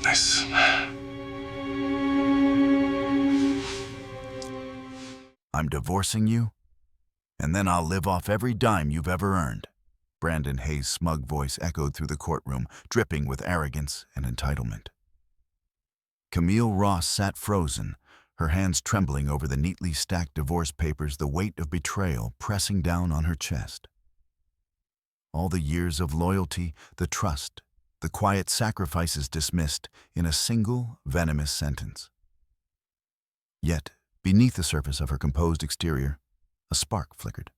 Nice. I'm divorcing you, and then I'll live off every dime you've ever earned. Brandon Hayes' smug voice echoed through the courtroom, dripping with arrogance and entitlement. Camille Ross sat frozen, her hands trembling over the neatly stacked divorce papers, the weight of betrayal pressing down on her chest. All the years of loyalty, the trust, the quiet sacrifices dismissed in a single venomous sentence. Yet, beneath the surface of her composed exterior, a spark flickered.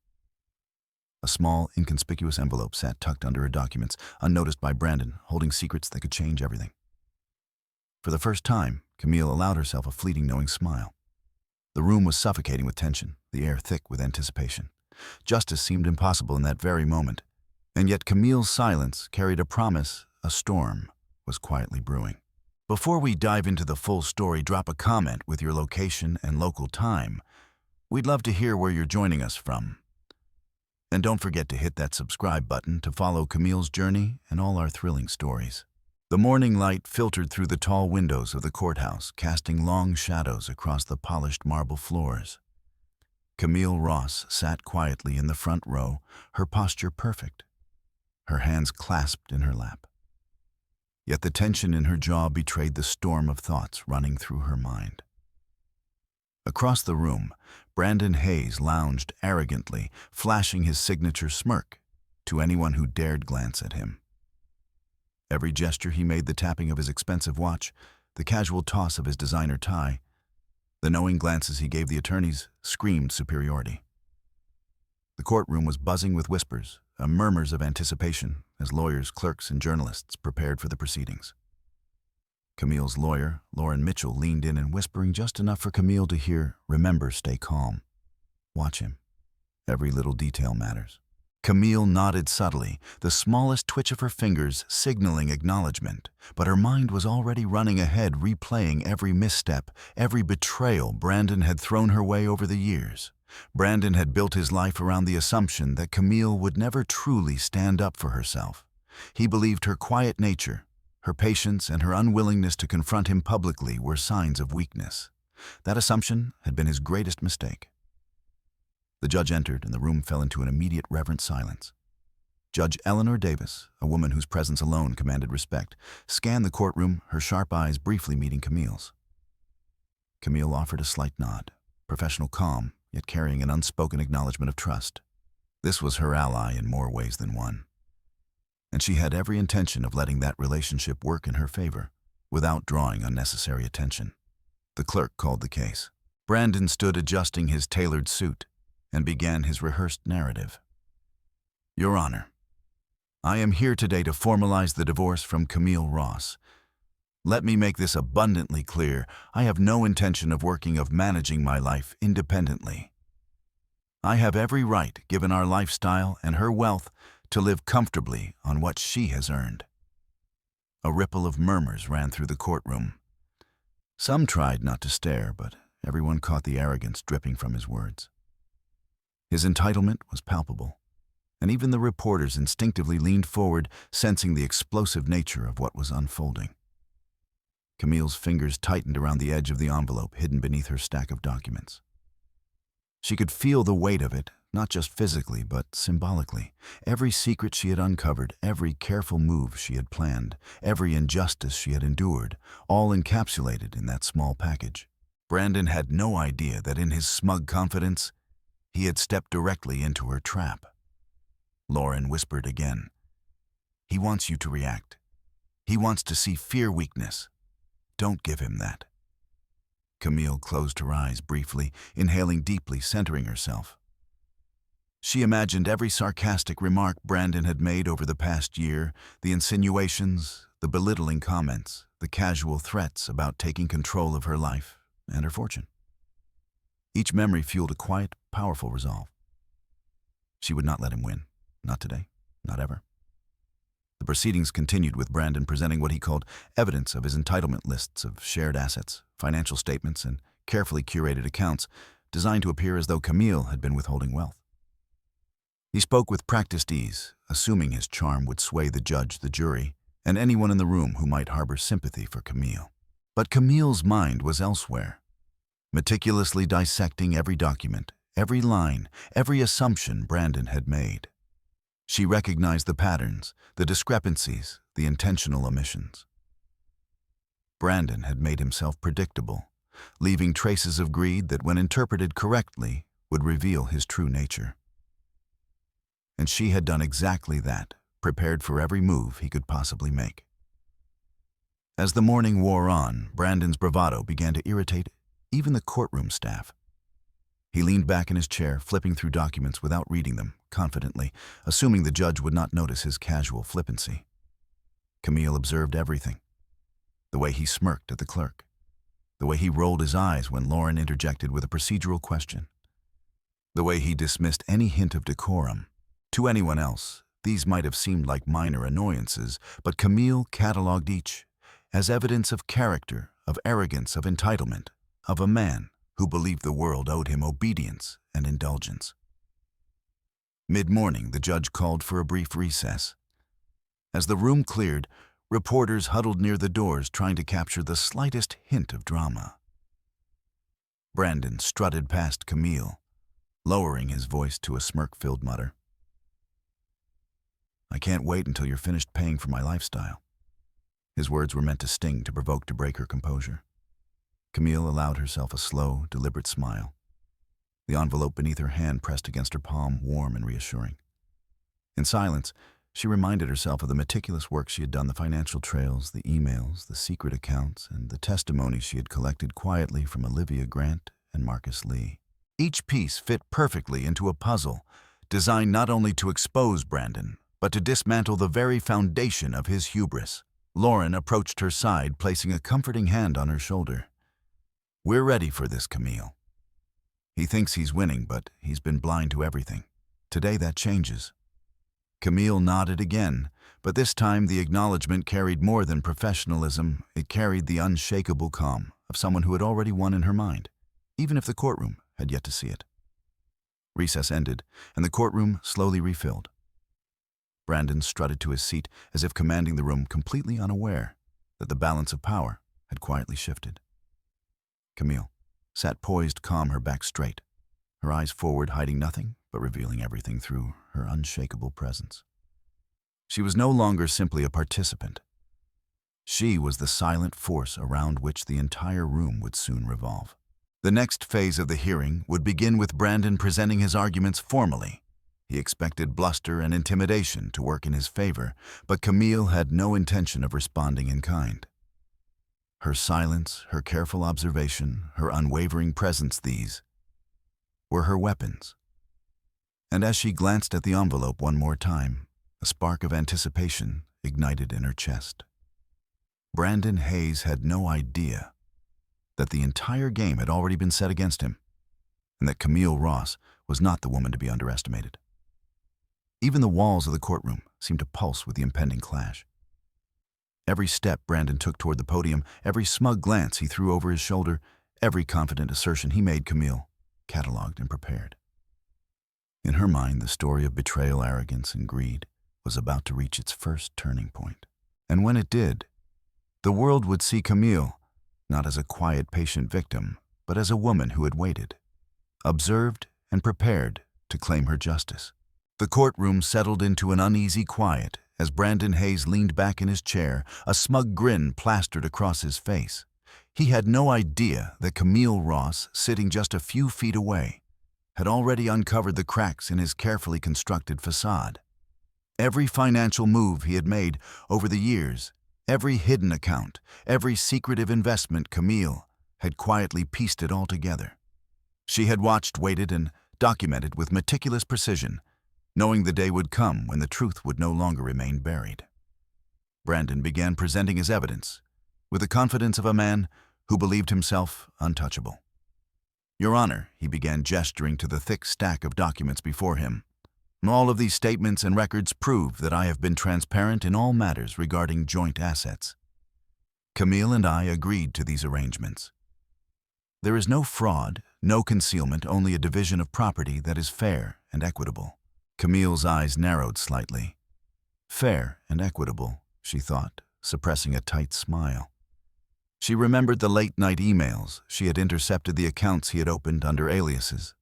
A small, inconspicuous envelope sat tucked under her documents, unnoticed by Brandon, holding secrets that could change everything. For the first time, Camille allowed herself a fleeting, knowing smile. The room was suffocating with tension, the air thick with anticipation. Justice seemed impossible in that very moment, and yet Camille's silence carried a promise a storm was quietly brewing. Before we dive into the full story, drop a comment with your location and local time. We'd love to hear where you're joining us from. And don't forget to hit that subscribe button to follow Camille's journey and all our thrilling stories. The morning light filtered through the tall windows of the courthouse, casting long shadows across the polished marble floors. Camille Ross sat quietly in the front row, her posture perfect, her hands clasped in her lap. Yet the tension in her jaw betrayed the storm of thoughts running through her mind. Across the room, Brandon Hayes lounged arrogantly, flashing his signature smirk to anyone who dared glance at him. Every gesture he made, the tapping of his expensive watch, the casual toss of his designer tie, the knowing glances he gave the attorneys, screamed superiority. The courtroom was buzzing with whispers, murmurs of anticipation, as lawyers, clerks, and journalists prepared for the proceedings. Camille's lawyer, Lauren Mitchell, leaned in and whispering just enough for Camille to hear, "Remember, stay calm. Watch him. Every little detail matters." Camille nodded subtly, the smallest twitch of her fingers signaling acknowledgement, but her mind was already running ahead, replaying every misstep, every betrayal Brandon had thrown her way over the years. Brandon had built his life around the assumption that Camille would never truly stand up for herself. He believed her quiet nature, her patience, and her unwillingness to confront him publicly were signs of weakness. That assumption had been his greatest mistake. The judge entered, and the room fell into an immediate reverent silence. Judge Eleanor Davis, a woman whose presence alone commanded respect, scanned the courtroom, her sharp eyes briefly meeting Camille's. Camille offered a slight nod, professional calm, yet carrying an unspoken acknowledgement of trust. This was her ally in more ways than one. And she had every intention of letting that relationship work in her favor, without drawing unnecessary attention. The clerk called the case. Brandon stood adjusting his tailored suit and began his rehearsed narrative. "Your Honor, I am here today to formalize the divorce from Camille Ross. Let me make this abundantly clear. I have no intention of managing my life independently. I have every right, given our lifestyle and her wealth, to live comfortably on what she has earned." A ripple of murmurs ran through the courtroom. Some tried not to stare, but everyone caught the arrogance dripping from his words. His entitlement was palpable, and even the reporters instinctively leaned forward, sensing the explosive nature of what was unfolding. Camille's fingers tightened around the edge of the envelope hidden beneath her stack of documents. She could feel the weight of it, not just physically, but symbolically. Every secret she had uncovered, every careful move she had planned, every injustice she had endured, all encapsulated in that small package. Brandon had no idea that in his smug confidence, he had stepped directly into her trap. Lauren whispered again, "He wants you to react. He wants to see fear, weakness. Don't give him that." Camille closed her eyes briefly, inhaling deeply, centering herself. She imagined every sarcastic remark Brandon had made over the past year, the insinuations, the belittling comments, the casual threats about taking control of her life and her fortune. Each memory fueled a quiet, powerful resolve. She would not let him win. Not today. Not ever. The proceedings continued with Brandon presenting what he called evidence of his entitlement lists of shared assets, financial statements, and carefully curated accounts designed to appear as though Camille had been withholding wealth. He spoke with practiced ease, assuming his charm would sway the judge, the jury, and anyone in the room who might harbor sympathy for Camille. But Camille's mind was elsewhere, meticulously dissecting every document, every line, every assumption Brandon had made. She recognized the patterns, the discrepancies, the intentional omissions. Brandon had made himself predictable, leaving traces of greed that, when interpreted correctly, would reveal his true nature. And she had done exactly that, prepared for every move he could possibly make. As the morning wore on, Brandon's bravado began to irritate even the courtroom staff. He leaned back in his chair, flipping through documents without reading them, confidently, assuming the judge would not notice his casual flippancy. Camille observed everything. The way he smirked at the clerk. The way he rolled his eyes when Lauren interjected with a procedural question. The way he dismissed any hint of decorum. To anyone else, these might have seemed like minor annoyances, but Camille cataloged each as evidence of character, of arrogance, of entitlement, of a man who believed the world owed him obedience and indulgence. Mid-morning, the judge called for a brief recess. As the room cleared, reporters huddled near the doors trying to capture the slightest hint of drama. Brandon strutted past Camille, lowering his voice to a smirk-filled mutter. "I can't wait until you're finished paying for my lifestyle." His words were meant to sting, to provoke, to break her composure. Camille allowed herself a slow, deliberate smile. The envelope beneath her hand pressed against her palm, warm and reassuring. In silence, she reminded herself of the meticulous work she had done, the financial trails, the emails, the secret accounts, and the testimonies she had collected quietly from Olivia Grant and Marcus Lee. Each piece fit perfectly into a puzzle, designed not only to expose Brandon, but to dismantle the very foundation of his hubris. Lauren approached her side, placing a comforting hand on her shoulder. "We're ready for this, Camille. He thinks he's winning, but he's been blind to everything. Today that changes." Camille nodded again, but this time the acknowledgement carried more than professionalism. It carried the unshakable calm of someone who had already won in her mind, even if the courtroom had yet to see it. Recess ended, and the courtroom slowly refilled. Brandon strutted to his seat as if commanding the room, completely unaware that the balance of power had quietly shifted. Camille sat poised, calm, her back straight, her eyes forward, hiding nothing but revealing everything through her unshakable presence. She was no longer simply a participant. She was the silent force around which the entire room would soon revolve. The next phase of the hearing would begin with Brandon presenting his arguments formally. He expected bluster and intimidation to work in his favor, but Camille had no intention of responding in kind. Her silence, her careful observation, her unwavering presence, these were her weapons. And as she glanced at the envelope one more time, a spark of anticipation ignited in her chest. Brandon Hayes had no idea that the entire game had already been set against him, and that Camille Ross was not the woman to be underestimated. Even the walls of the courtroom seemed to pulse with the impending clash. Every step Brandon took toward the podium, every smug glance he threw over his shoulder, every confident assertion he made, Camille cataloged and prepared. In her mind, the story of betrayal, arrogance, and greed was about to reach its first turning point. And when it did, the world would see Camille not as a quiet, patient victim, but as a woman who had waited, observed, and prepared to claim her justice. The courtroom settled into an uneasy quiet as Brandon Hayes leaned back in his chair, a smug grin plastered across his face. He had no idea that Camille Ross, sitting just a few feet away, had already uncovered the cracks in his carefully constructed facade. Every financial move he had made over the years, every hidden account, every secretive investment, Camille had quietly pieced it all together. She had watched, waited, and documented with meticulous precision, knowing the day would come when the truth would no longer remain buried. Brandon began presenting his evidence with the confidence of a man who believed himself untouchable. "Your Honor," he began, gesturing to the thick stack of documents before him, "all of these statements and records prove that I have been transparent in all matters regarding joint assets. Camille and I agreed to these arrangements. There is no fraud, no concealment, only a division of property that is fair and equitable." Camille's eyes narrowed slightly. Fair and equitable, she thought, suppressing a tight smile. She remembered the late-night emails she had intercepted, the accounts he had opened under aliases,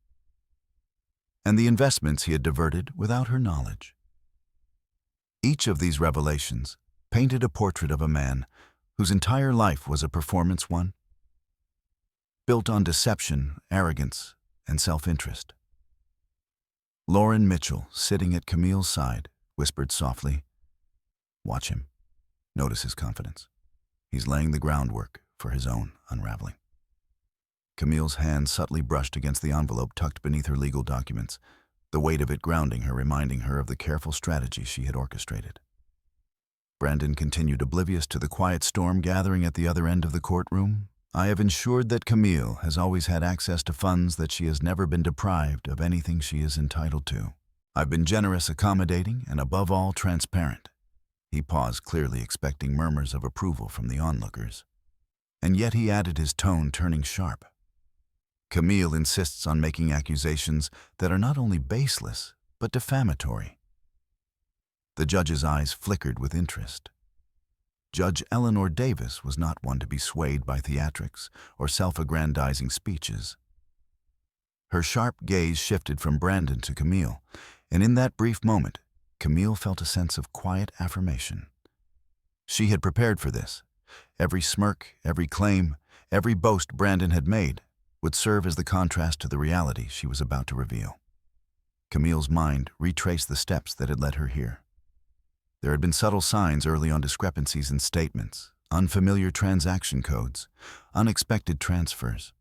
and the investments he had diverted without her knowledge. Each of these revelations painted a portrait of a man whose entire life was a performance one, built on deception, arrogance, and self-interest. Lauren Mitchell, sitting at Camille's side, whispered softly, "Watch him. Notice his confidence. He's laying the groundwork for his own unraveling." Camille's hand subtly brushed against the envelope tucked beneath her legal documents, the weight of it grounding her, reminding her of the careful strategy she had orchestrated. Brandon continued, oblivious to the quiet storm gathering at the other end of the courtroom. "I have ensured that Camille has always had access to funds, that she has never been deprived of anything she is entitled to. I've been generous, accommodating, and above all, transparent." He paused, clearly expecting murmurs of approval from the onlookers. And yet he added, his tone turning sharp. "Camille insists on making accusations that are not only baseless, but defamatory." The judge's eyes flickered with interest. Judge Eleanor Davis was not one to be swayed by theatrics or self-aggrandizing speeches. Her sharp gaze shifted from Brandon to Camille, and in that brief moment, Camille felt a sense of quiet affirmation. She had prepared for this. Every smirk, every claim, every boast Brandon had made would serve as the contrast to the reality she was about to reveal. Camille's mind retraced the steps that had led her here. There had been subtle signs early on, discrepancies in statements, unfamiliar transaction codes, unexpected transfers.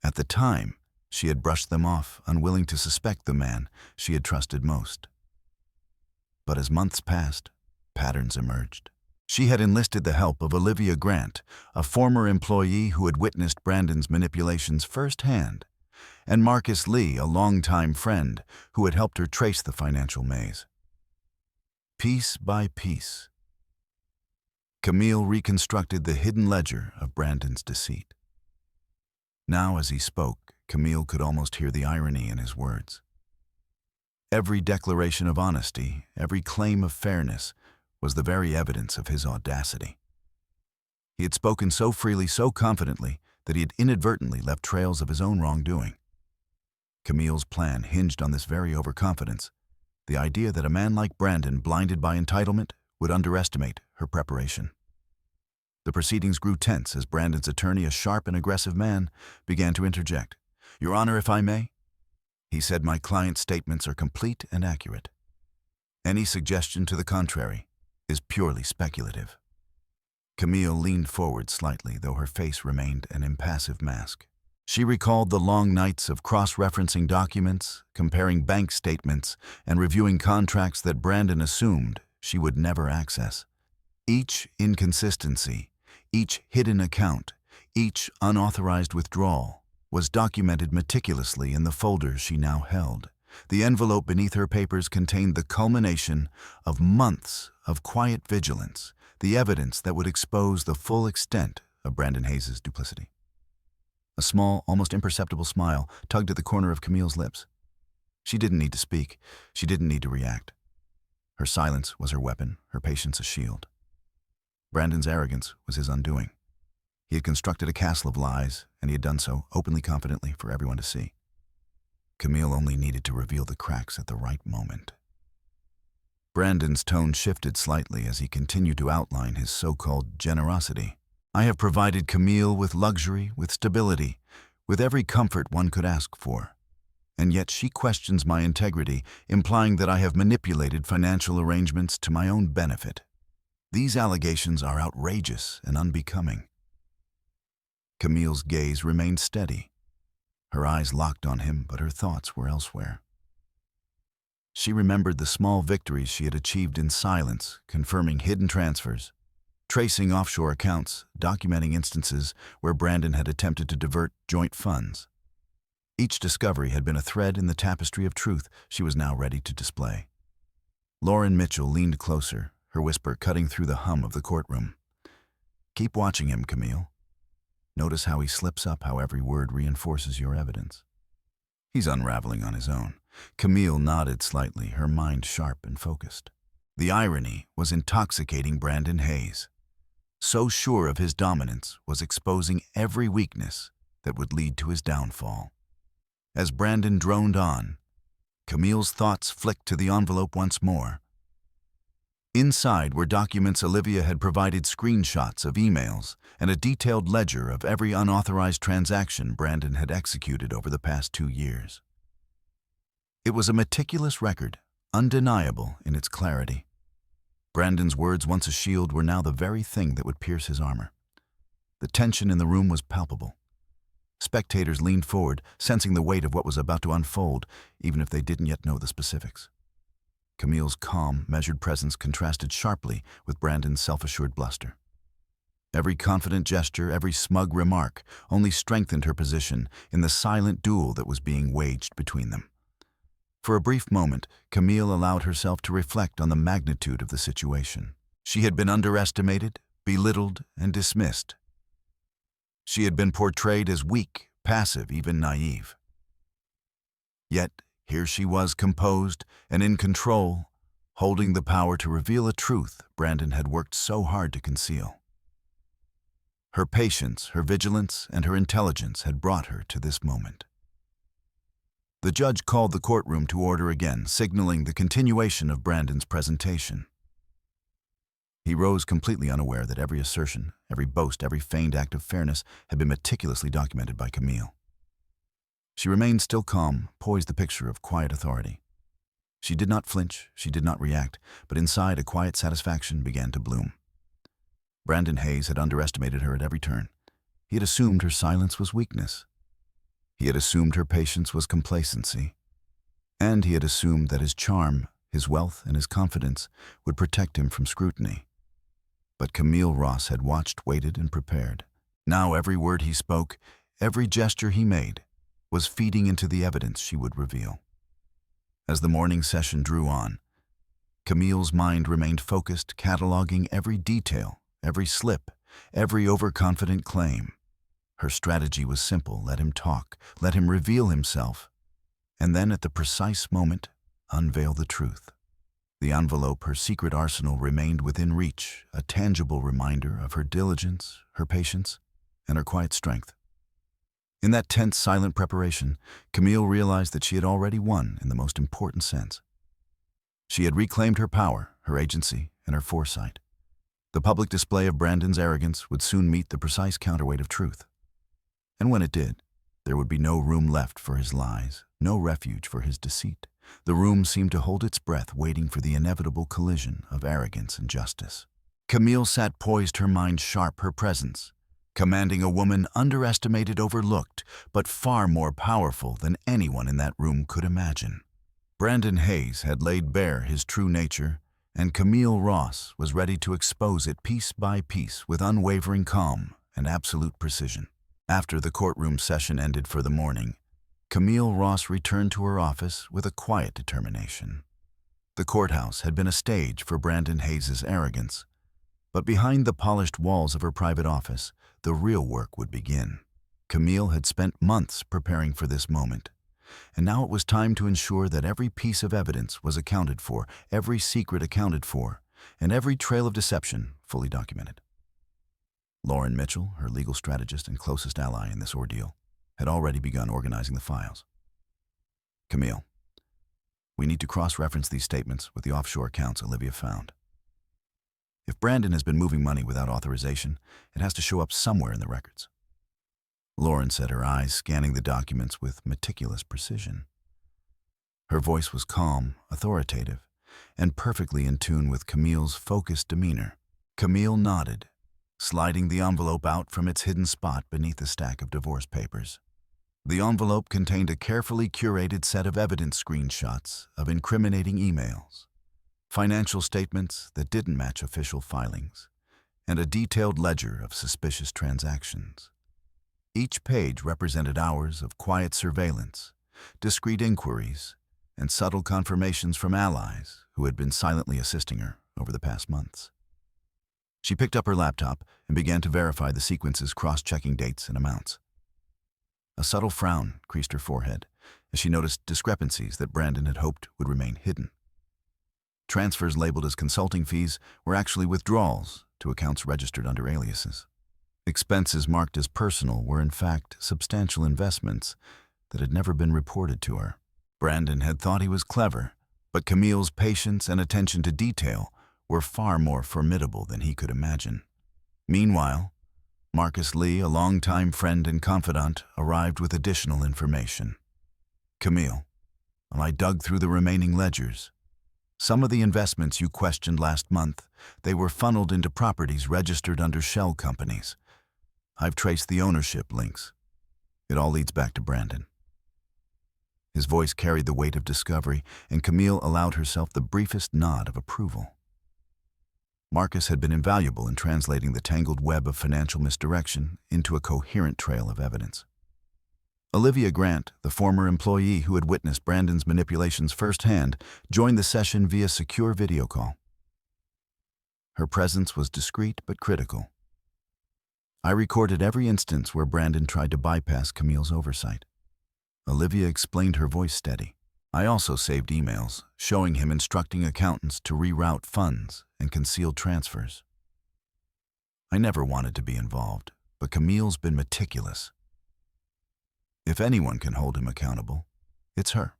At the time, she had brushed them off, unwilling to suspect the man she had trusted most. But as months passed, patterns emerged. She had enlisted the help of Olivia Grant, a former employee who had witnessed Brandon's manipulations firsthand, and Marcus Lee, a longtime friend who had helped her trace the financial maze. Piece by piece, Camille reconstructed the hidden ledger of Brandon's deceit. Now, as he spoke, Camille could almost hear the irony in his words. Every declaration of honesty, every claim of fairness, was the very evidence of his audacity. He had spoken so freely, so confidently, that he had inadvertently left trails of his own wrongdoing. Camille's plan hinged on this very overconfidence, the idea that a man like Brandon, blinded by entitlement, would underestimate her preparation. The proceedings grew tense as Brandon's attorney, a sharp and aggressive man, began to interject. "Your Honor, if I may?" He said, "My client's statements are complete and accurate. Any suggestion to the contrary is purely speculative." Camille leaned forward slightly, though her face remained an impassive mask. She recalled the long nights of cross-referencing documents, comparing bank statements, and reviewing contracts that Brandon assumed she would never access. Each inconsistency, each hidden account, each unauthorized withdrawal was documented meticulously in the folder she now held. The envelope beneath her papers contained the culmination of months of quiet vigilance, the evidence that would expose the full extent of Brandon Hayes' duplicity. A small, almost imperceptible smile tugged at the corner of Camille's lips. She didn't need to speak. She didn't need to react. Her silence was her weapon, her patience a shield. Brandon's arrogance was his undoing. He had constructed a castle of lies, and he had done so openly, confidently, for everyone to see. Camille only needed to reveal the cracks at the right moment. Brandon's tone shifted slightly as he continued to outline his so-called generosity. "I have provided Camille with luxury, with stability, with every comfort one could ask for. And yet she questions my integrity, implying that I have manipulated financial arrangements to my own benefit. These allegations are outrageous and unbecoming." Camille's gaze remained steady. Her eyes locked on him, but her thoughts were elsewhere. She remembered the small victories she had achieved in silence, confirming hidden transfers, tracing offshore accounts, documenting instances where Brandon had attempted to divert joint funds. Each discovery had been a thread in the tapestry of truth she was now ready to display. Lauren Mitchell leaned closer, her whisper cutting through the hum of the courtroom. "Keep watching him, Camille. Notice how he slips up, how every word reinforces your evidence. He's unraveling on his own." Camille nodded slightly, her mind sharp and focused. The irony was intoxicating Brandon Hayes. So sure of his dominance, was exposing every weakness that would lead to his downfall. As Brandon droned on, Camille's thoughts flicked to the envelope once more. Inside were documents Olivia had provided, screenshots of emails and a detailed ledger of every unauthorized transaction Brandon had executed over the past 2 years. It was a meticulous record, undeniable in its clarity. Brandon's words, once a shield, were now the very thing that would pierce his armor. The tension in the room was palpable. Spectators leaned forward, sensing the weight of what was about to unfold, even if they didn't yet know the specifics. Camille's calm, measured presence contrasted sharply with Brandon's self-assured bluster. Every confident gesture, every smug remark only strengthened her position in the silent duel that was being waged between them. For a brief moment, Camille allowed herself to reflect on the magnitude of the situation. She had been underestimated, belittled, and dismissed. She had been portrayed as weak, passive, even naive. Yet, here she was, composed and in control, holding the power to reveal a truth Brandon had worked so hard to conceal. Her patience, her vigilance, and her intelligence had brought her to this moment. The judge called the courtroom to order again, signaling the continuation of Brandon's presentation. He rose completely unaware that every assertion, every boast, every feigned act of fairness had been meticulously documented by Camille. She remained still calm, poised, the picture of quiet authority. She did not flinch, she did not react, but inside a quiet satisfaction began to bloom. Brandon Hayes had underestimated her at every turn. He had assumed her silence was weakness. He had assumed her patience was complacency. And he had assumed that his charm, his wealth, and his confidence would protect him from scrutiny. But Camille Ross had watched, waited, and prepared. Now every word he spoke, every gesture he made, was feeding into the evidence she would reveal. As the morning session drew on, Camille's mind remained focused, cataloging every detail, every slip, every overconfident claim. Her strategy was simple: let him talk, let him reveal himself, and then at the precise moment, unveil the truth. The envelope, her secret arsenal, remained within reach, a tangible reminder of her diligence, her patience, and her quiet strength. In that tense, silent preparation, Camille realized that she had already won in the most important sense. She had reclaimed her power, her agency, and her foresight. The public display of Brandon's arrogance would soon meet the precise counterweight of truth. And when it did, there would be no room left for his lies, no refuge for his deceit. The room seemed to hold its breath, waiting for the inevitable collision of arrogance and justice. Camille sat poised, her mind sharp, her presence commanding, a woman underestimated, overlooked, but far more powerful than anyone in that room could imagine. Brandon Hayes had laid bare his true nature, and Camille Ross was ready to expose it piece by piece with unwavering calm and absolute precision. After the courtroom session ended for the morning, Camille Ross returned to her office with a quiet determination. The courthouse had been a stage for Brandon Hayes' arrogance, but behind the polished walls of her private office, the real work would begin. Camille had spent months preparing for this moment, and now it was time to ensure that every piece of evidence was accounted for, every secret accounted for, and every trail of deception fully documented. Lauren Mitchell, her legal strategist and closest ally in this ordeal, had already begun organizing the files. Camille, we need to cross-reference these statements with the offshore accounts Olivia found. If Brandon has been moving money without authorization, it has to show up somewhere in the records. Lauren said, her eyes scanning the documents with meticulous precision. Her voice was calm, authoritative, and perfectly in tune with Camille's focused demeanor. Camille nodded, sliding the envelope out from its hidden spot beneath a stack of divorce papers. The envelope contained a carefully curated set of evidence screenshots of incriminating emails, financial statements that didn't match official filings, and a detailed ledger of suspicious transactions. Each page represented hours of quiet surveillance, discreet inquiries, and subtle confirmations from allies who had been silently assisting her over the past months. She picked up her laptop and began to verify the sequences, cross-checking dates and amounts. A subtle frown creased her forehead as she noticed discrepancies that Brandon had hoped would remain hidden. Transfers labeled as consulting fees were actually withdrawals to accounts registered under aliases. Expenses marked as personal were in fact substantial investments that had never been reported to her. Brandon had thought he was clever, but Camille's patience and attention to detail were far more formidable than he could imagine. Meanwhile, Marcus Lee, a longtime friend and confidant, arrived with additional information. Camille, while I dug through the remaining ledgers, some of the investments you questioned last month, they were funneled into properties registered under shell companies. I've traced the ownership links. It all leads back to Brandon. His voice carried the weight of discovery, and Camille allowed herself the briefest nod of approval. Marcus had been invaluable in translating the tangled web of financial misdirection into a coherent trail of evidence. Olivia Grant, the former employee who had witnessed Brandon's manipulations firsthand, joined the session via secure video call. Her presence was discreet but critical. I recorded every instance where Brandon tried to bypass Camille's oversight. Olivia explained, her voice steady. I also saved emails showing him instructing accountants to reroute funds and conceal transfers. I never wanted to be involved, but Camille's been meticulous. If anyone can hold him accountable, it's her.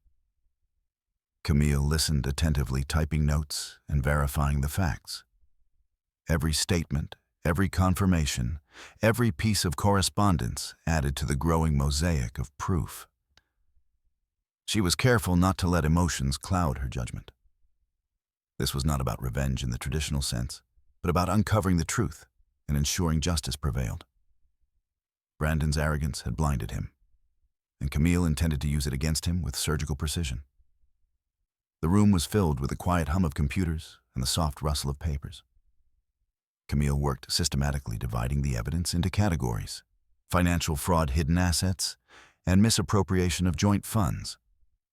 Camille listened attentively, typing notes and verifying the facts. Every statement, every confirmation, every piece of correspondence added to the growing mosaic of proof. She was careful not to let emotions cloud her judgment. This was not about revenge in the traditional sense, but about uncovering the truth and ensuring justice prevailed. Brandon's arrogance had blinded him, and Camille intended to use it against him with surgical precision. The room was filled with the quiet hum of computers and the soft rustle of papers. Camille worked systematically, dividing the evidence into categories: financial fraud, hidden assets, and misappropriation of joint funds.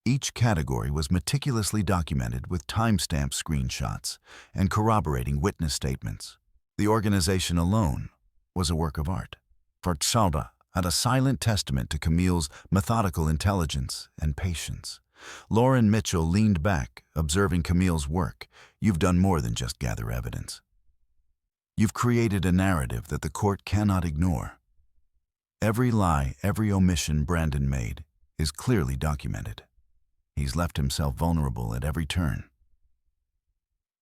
Each category was meticulously documented with timestamp screenshots and corroborating witness statements. The organization alone was a work of art. Facade had a silent testament to Camille's methodical intelligence and patience. Lauren Mitchell leaned back, observing Camille's work. You've done more than just gather evidence. You've created a narrative that the court cannot ignore. Every lie, every omission Brandon made is clearly documented. He's left himself vulnerable at every turn.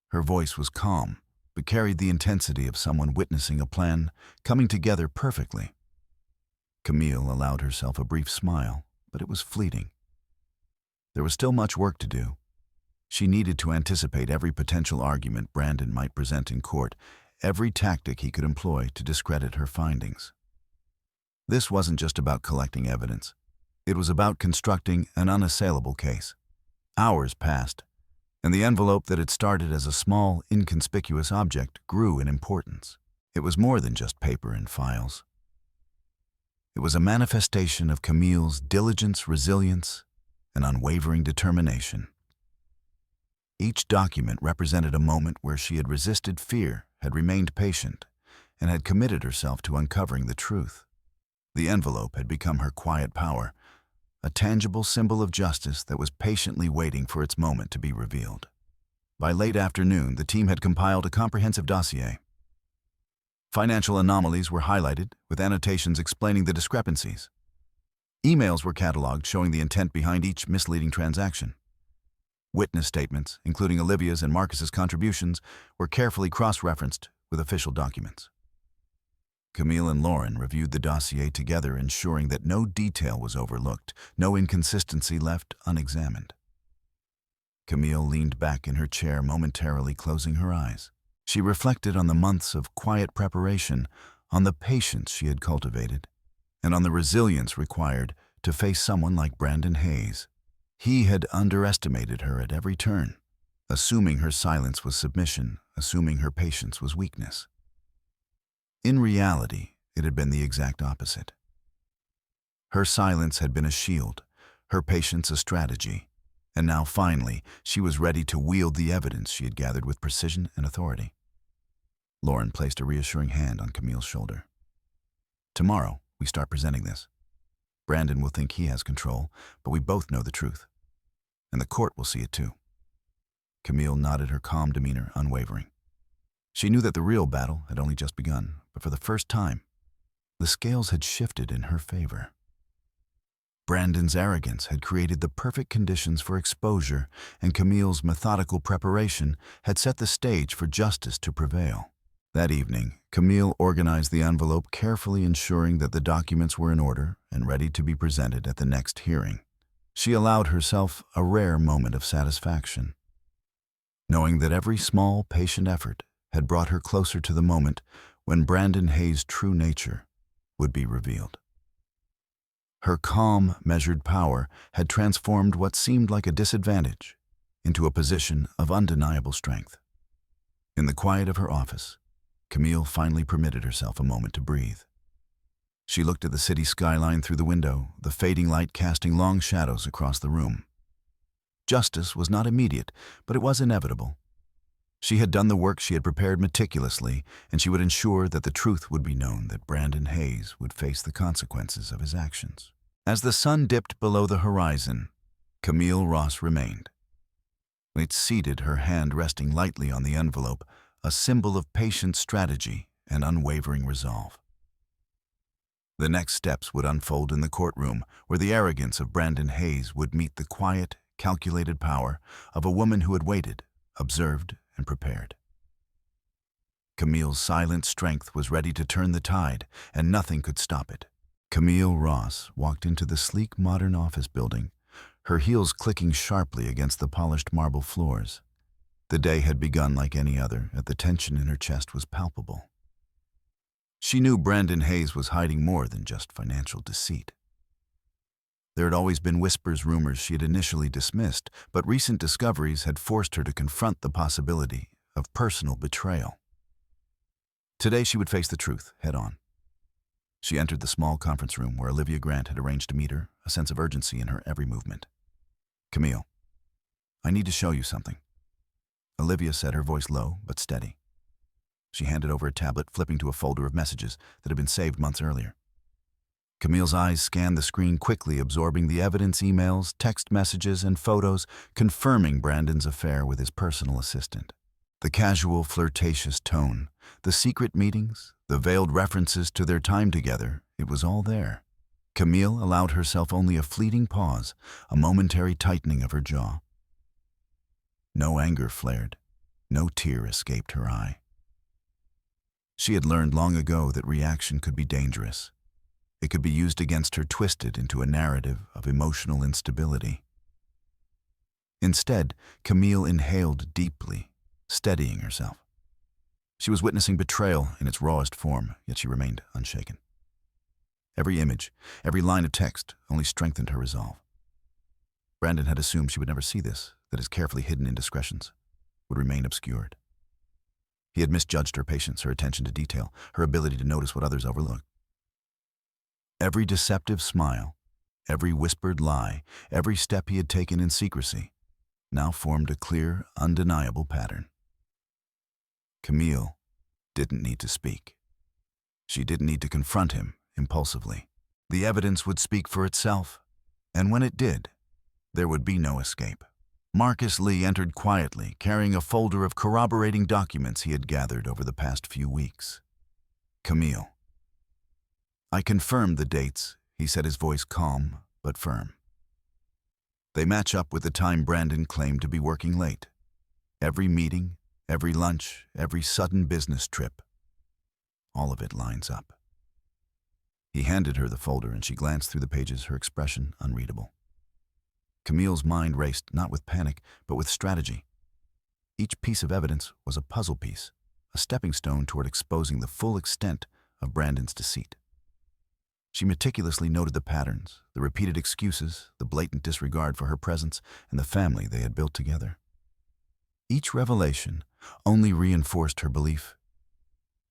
Her voice was calm, but carried the intensity of someone witnessing a plan coming together perfectly. Camille allowed herself a brief smile, but it was fleeting. There was still much work to do. She needed to anticipate every potential argument Brandon might present in court, every tactic he could employ to discredit her findings. This wasn't just about collecting evidence. It was about constructing an unassailable case. Hours passed, and the envelope that had started as a small, inconspicuous object grew in importance. It was more than just paper and files. It was a manifestation of Camille's diligence, resilience, and unwavering determination. Each document represented a moment where she had resisted fear, had remained patient, and had committed herself to uncovering the truth. The envelope had become her quiet power, a tangible symbol of justice that was patiently waiting for its moment to be revealed. By late afternoon, the team had compiled a comprehensive dossier. Financial anomalies were highlighted, with annotations explaining the discrepancies. Emails were cataloged showing the intent behind each misleading transaction. Witness statements, including Olivia's and Marcus's contributions, were carefully cross-referenced with official documents. Camille and Lauren reviewed the dossier together, ensuring that no detail was overlooked, no inconsistency left unexamined. Camille leaned back in her chair, momentarily closing her eyes. She reflected on the months of quiet preparation, on the patience she had cultivated, and on the resilience required to face someone like Brandon Hayes. He had underestimated her at every turn, assuming her silence was submission, assuming her patience was weakness. In reality, it had been the exact opposite. Her silence had been a shield, her patience a strategy, and now finally she was ready to wield the evidence she had gathered with precision and authority. Lauren placed a reassuring hand on Camille's shoulder. Tomorrow, we start presenting this. Brandon will think he has control, but we both know the truth. And the court will see it too. Camille nodded, her calm demeanor unwavering. She knew that the real battle had only just begun, but for the first time, the scales had shifted in her favor. Brandon's arrogance had created the perfect conditions for exposure, and Camille's methodical preparation had set the stage for justice to prevail. That evening, Camille organized the envelope, carefully ensuring that the documents were in order and ready to be presented at the next hearing. She allowed herself a rare moment of satisfaction, knowing that every small, patient effort had brought her closer to the moment when Brandon Hayes' true nature would be revealed. Her calm, measured power had transformed what seemed like a disadvantage into a position of undeniable strength. In the quiet of her office, Camille finally permitted herself a moment to breathe. She looked at the city skyline through the window, the fading light casting long shadows across the room. Justice was not immediate, but it was inevitable. She had done the work she had prepared meticulously, and she would ensure that the truth would be known, that Brandon Hayes would face the consequences of his actions. As the sun dipped below the horizon, Camille Ross remained. It seated, her hand resting lightly on the envelope, a symbol of patient strategy and unwavering resolve. The next steps would unfold in the courtroom, where the arrogance of Brandon Hayes would meet the quiet, calculated power of a woman who had waited, observed, and prepared. Camille's silent strength was ready to turn the tide, and nothing could stop it. Camille Ross walked into the sleek modern office building, her heels clicking sharply against the polished marble floors. The day had begun like any other, and the tension in her chest was palpable. She knew Brandon Hayes was hiding more than just financial deceit. There had always been whispers, rumors she had initially dismissed, but recent discoveries had forced her to confront the possibility of personal betrayal. Today she would face the truth head-on. She entered the small conference room where Olivia Grant had arranged to meet her, a sense of urgency in her every movement. "Camille, I need to show you something," Olivia said, her voice low but steady. She handed over a tablet, flipping to a folder of messages that had been saved months earlier. Camille's eyes scanned the screen quickly, absorbing the evidence, emails, text messages, and photos confirming Brandon's affair with his personal assistant. The casual, flirtatious tone, the secret meetings, the veiled references to their time together, it was all there. Camille allowed herself only a fleeting pause, a momentary tightening of her jaw. No anger flared, no tear escaped her eye. She had learned long ago that reaction could be dangerous. It could be used against her, twisted into a narrative of emotional instability. Instead, Camille inhaled deeply, steadying herself. She was witnessing betrayal in its rawest form, yet she remained unshaken. Every image, every line of text only strengthened her resolve. Brandon had assumed she would never see this, that his carefully hidden indiscretions would remain obscured. He had misjudged her patience, her attention to detail, her ability to notice what others overlooked. Every deceptive smile, every whispered lie, every step he had taken in secrecy now formed a clear, undeniable pattern. Camille didn't need to speak. She didn't need to confront him impulsively. The evidence would speak for itself, and when it did, there would be no escape. Marcus Lee entered quietly, carrying a folder of corroborating documents he had gathered over the past few weeks. "Camille, I confirmed the dates," he said, his voice calm but firm. "They match up with the time Brandon claimed to be working late. Every meeting, every lunch, every sudden business trip, all of it lines up." He handed her the folder, and she glanced through the pages, her expression unreadable. Camille's mind raced, not with panic, but with strategy. Each piece of evidence was a puzzle piece, a stepping stone toward exposing the full extent of Brandon's deceit. She meticulously noted the patterns, the repeated excuses, the blatant disregard for her presence and the family they had built together. Each revelation only reinforced her belief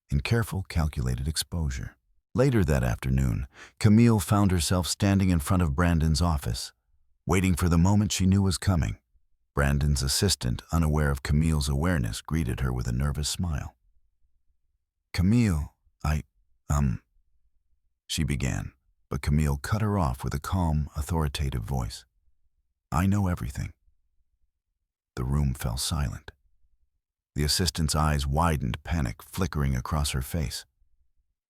in careful, calculated exposure. Later that afternoon, Camille found herself standing in front of Brandon's office, waiting for the moment she knew was coming. Brandon's assistant, unaware of Camille's awareness, greeted her with a nervous smile. "Camille, she began, but Camille cut her off with a calm, authoritative voice. "I know everything." The room fell silent. The assistant's eyes widened, panic flickering across her face.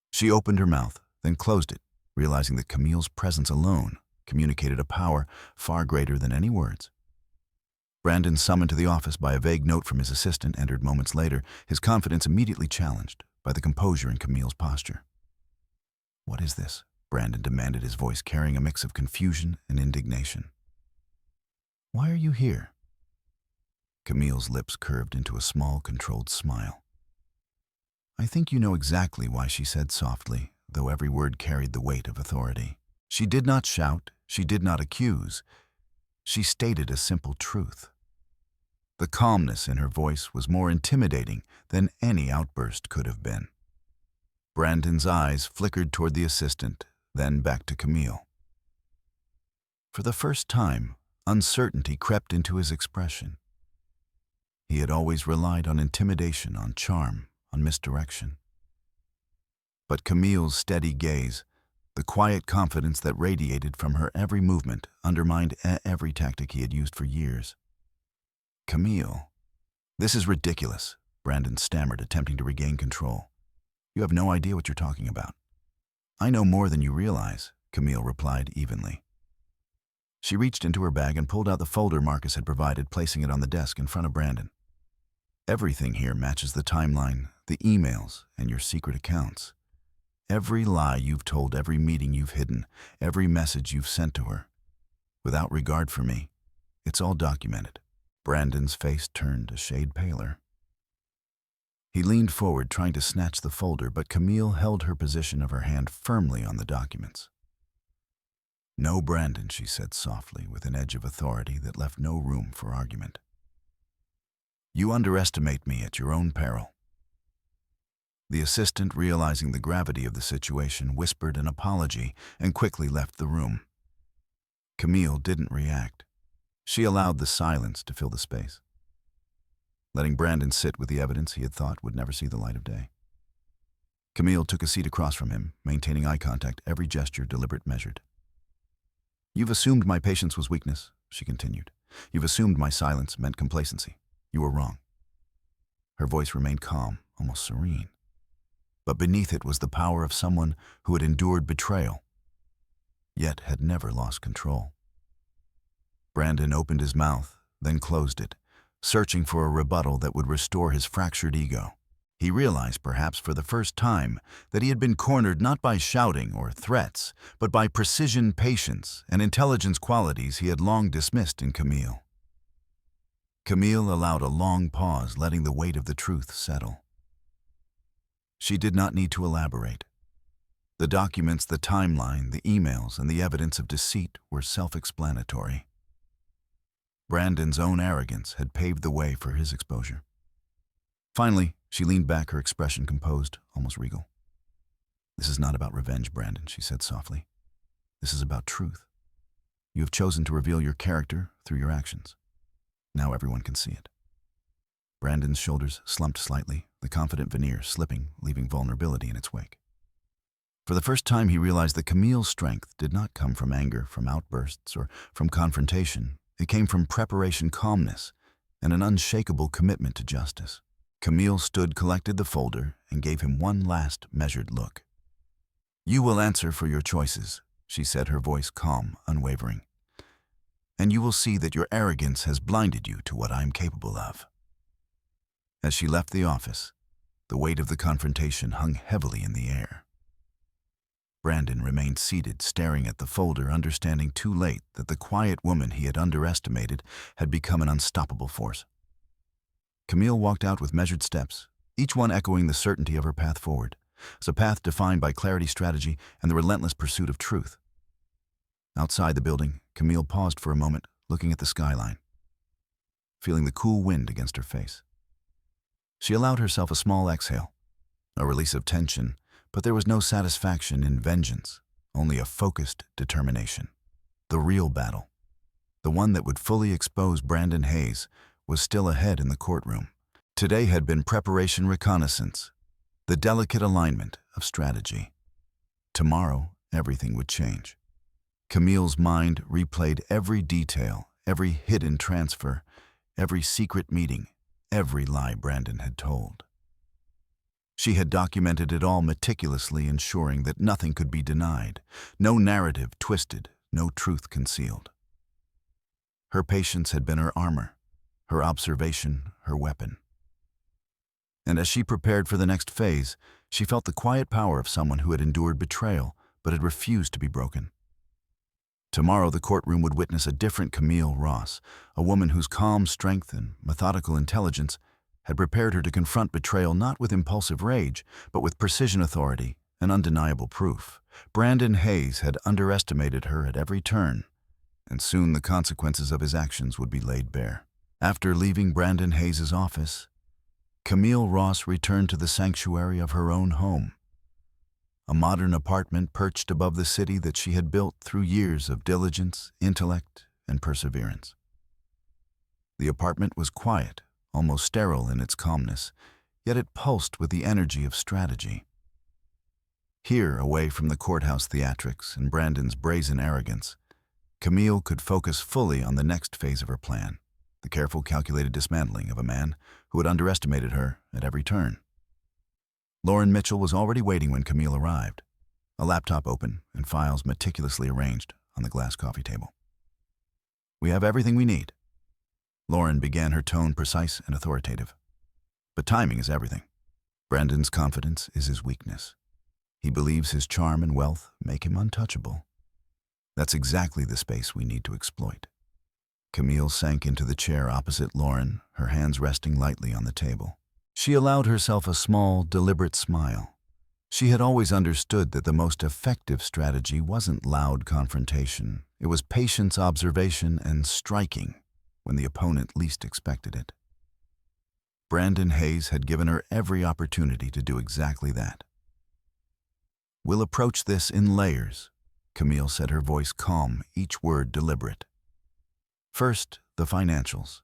She opened her mouth, then closed it, realizing that Camille's presence alone communicated a power far greater than any words. Brandon, summoned to the office by a vague note from his assistant, entered moments later, his confidence immediately challenged by the composure in Camille's posture. "What is this?" Brandon demanded, his voice carrying a mix of confusion and indignation. "Why are you here?" Camille's lips curved into a small, controlled smile. "I think you know exactly why," she said softly, though every word carried the weight of authority. She did not shout, she did not accuse. She stated a simple truth. The calmness in her voice was more intimidating than any outburst could have been. Brandon's eyes flickered toward the assistant, then back to Camille. For the first time, uncertainty crept into his expression. He had always relied on intimidation, on charm, on misdirection. But Camille's steady gaze, the quiet confidence that radiated from her every movement, undermined every tactic he had used for years. "Camille, this is ridiculous," Brandon stammered, attempting to regain control. "You have no idea what you're talking about." "I know more than you realize," Camille replied evenly. She reached into her bag and pulled out the folder Marcus had provided, placing it on the desk in front of Brandon. "Everything here matches the timeline, the emails, and your secret accounts. Every lie you've told, every meeting you've hidden, every message you've sent to her. Without regard for me, it's all documented." Brandon's face turned a shade paler. He leaned forward, trying to snatch the folder, but Camille held her position of her hand firmly on the documents. "No, Brandon," she said softly, with an edge of authority that left no room for argument. "You underestimate me at your own peril." The assistant, realizing the gravity of the situation, whispered an apology and quickly left the room. Camille didn't react. She allowed the silence to fill the space, letting Brandon sit with the evidence he had thought would never see the light of day. Camille took a seat across from him, maintaining eye contact, every gesture deliberate, measured. "You've assumed my patience was weakness," she continued. "You've assumed my silence meant complacency. You were wrong." Her voice remained calm, almost serene. But beneath it was the power of someone who had endured betrayal, yet had never lost control. Brandon opened his mouth, then closed it, searching for a rebuttal that would restore his fractured ego. He realized, perhaps for the first time, that he had been cornered not by shouting or threats, but by precision, patience, and intelligence, qualities he had long dismissed in Camille. Camille allowed a long pause, letting the weight of the truth settle. She did not need to elaborate. The documents, the timeline, the emails, and the evidence of deceit were self-explanatory. Brandon's own arrogance had paved the way for his exposure. Finally, she leaned back, her expression composed, almost regal. "This is not about revenge, Brandon," she said softly. "This is about truth. You have chosen to reveal your character through your actions. Now everyone can see it." Brandon's shoulders slumped slightly, the confident veneer slipping, leaving vulnerability in its wake. For the first time, he realized that Camille's strength did not come from anger, from outbursts, or from confrontation. It came from preparation, calmness, and an unshakable commitment to justice. Camille stood, collected the folder, and gave him one last measured look. "You will answer for your choices," she said, her voice calm, unwavering. "And you will see that your arrogance has blinded you to what I am capable of." As she left the office, the weight of the confrontation hung heavily in the air. Brandon remained seated, staring at the folder, understanding too late that the quiet woman he had underestimated had become an unstoppable force. Camille walked out with measured steps, each one echoing the certainty of her path forward, as a path defined by clarity, strategy, and the relentless pursuit of truth. Outside the building, Camille paused for a moment, looking at the skyline, feeling the cool wind against her face. She allowed herself a small exhale, a release of tension, but there was no satisfaction in vengeance, only a focused determination. The real battle, the one that would fully expose Brandon Hayes, was still ahead in the courtroom. Today had been preparation, reconnaissance, the delicate alignment of strategy. Tomorrow, everything would change. Camille's mind replayed every detail, every hidden transfer, every secret meeting, every lie Brandon had told. She had documented it all meticulously, ensuring that nothing could be denied, no narrative twisted, no truth concealed. Her patience had been her armor, her observation her weapon. And as she prepared for the next phase, she felt the quiet power of someone who had endured betrayal but had refused to be broken. Tomorrow the courtroom would witness a different Camille Ross, a woman whose calm strength and methodical intelligence had prepared her to confront betrayal not with impulsive rage, but with precision, authority, and undeniable proof. Brandon Hayes had underestimated her at every turn, and soon the consequences of his actions would be laid bare. After leaving Brandon Hayes' office, Camille Ross returned to the sanctuary of her own home, a modern apartment perched above the city that she had built through years of diligence, intellect, and perseverance. The apartment was quiet, almost sterile in its calmness, yet it pulsed with the energy of strategy. Here, away from the courthouse theatrics and Brandon's brazen arrogance, Camille could focus fully on the next phase of her plan, the careful, calculated dismantling of a man who had underestimated her at every turn. Lauren Mitchell was already waiting when Camille arrived, a laptop open and files meticulously arranged on the glass coffee table. "We have everything we need." Lauren began, her tone precise and authoritative. "But timing is everything. Brandon's confidence is his weakness. He believes his charm and wealth make him untouchable. That's exactly the space we need to exploit." Camille sank into the chair opposite Lauren, her hands resting lightly on the table. She allowed herself a small, deliberate smile. She had always understood that the most effective strategy wasn't loud confrontation. It was patience, observation, and striking when the opponent least expected it. Brandon Hayes had given her every opportunity to do exactly that. "We'll approach this in layers," Camille said, her voice calm, each word deliberate. "First, the financials.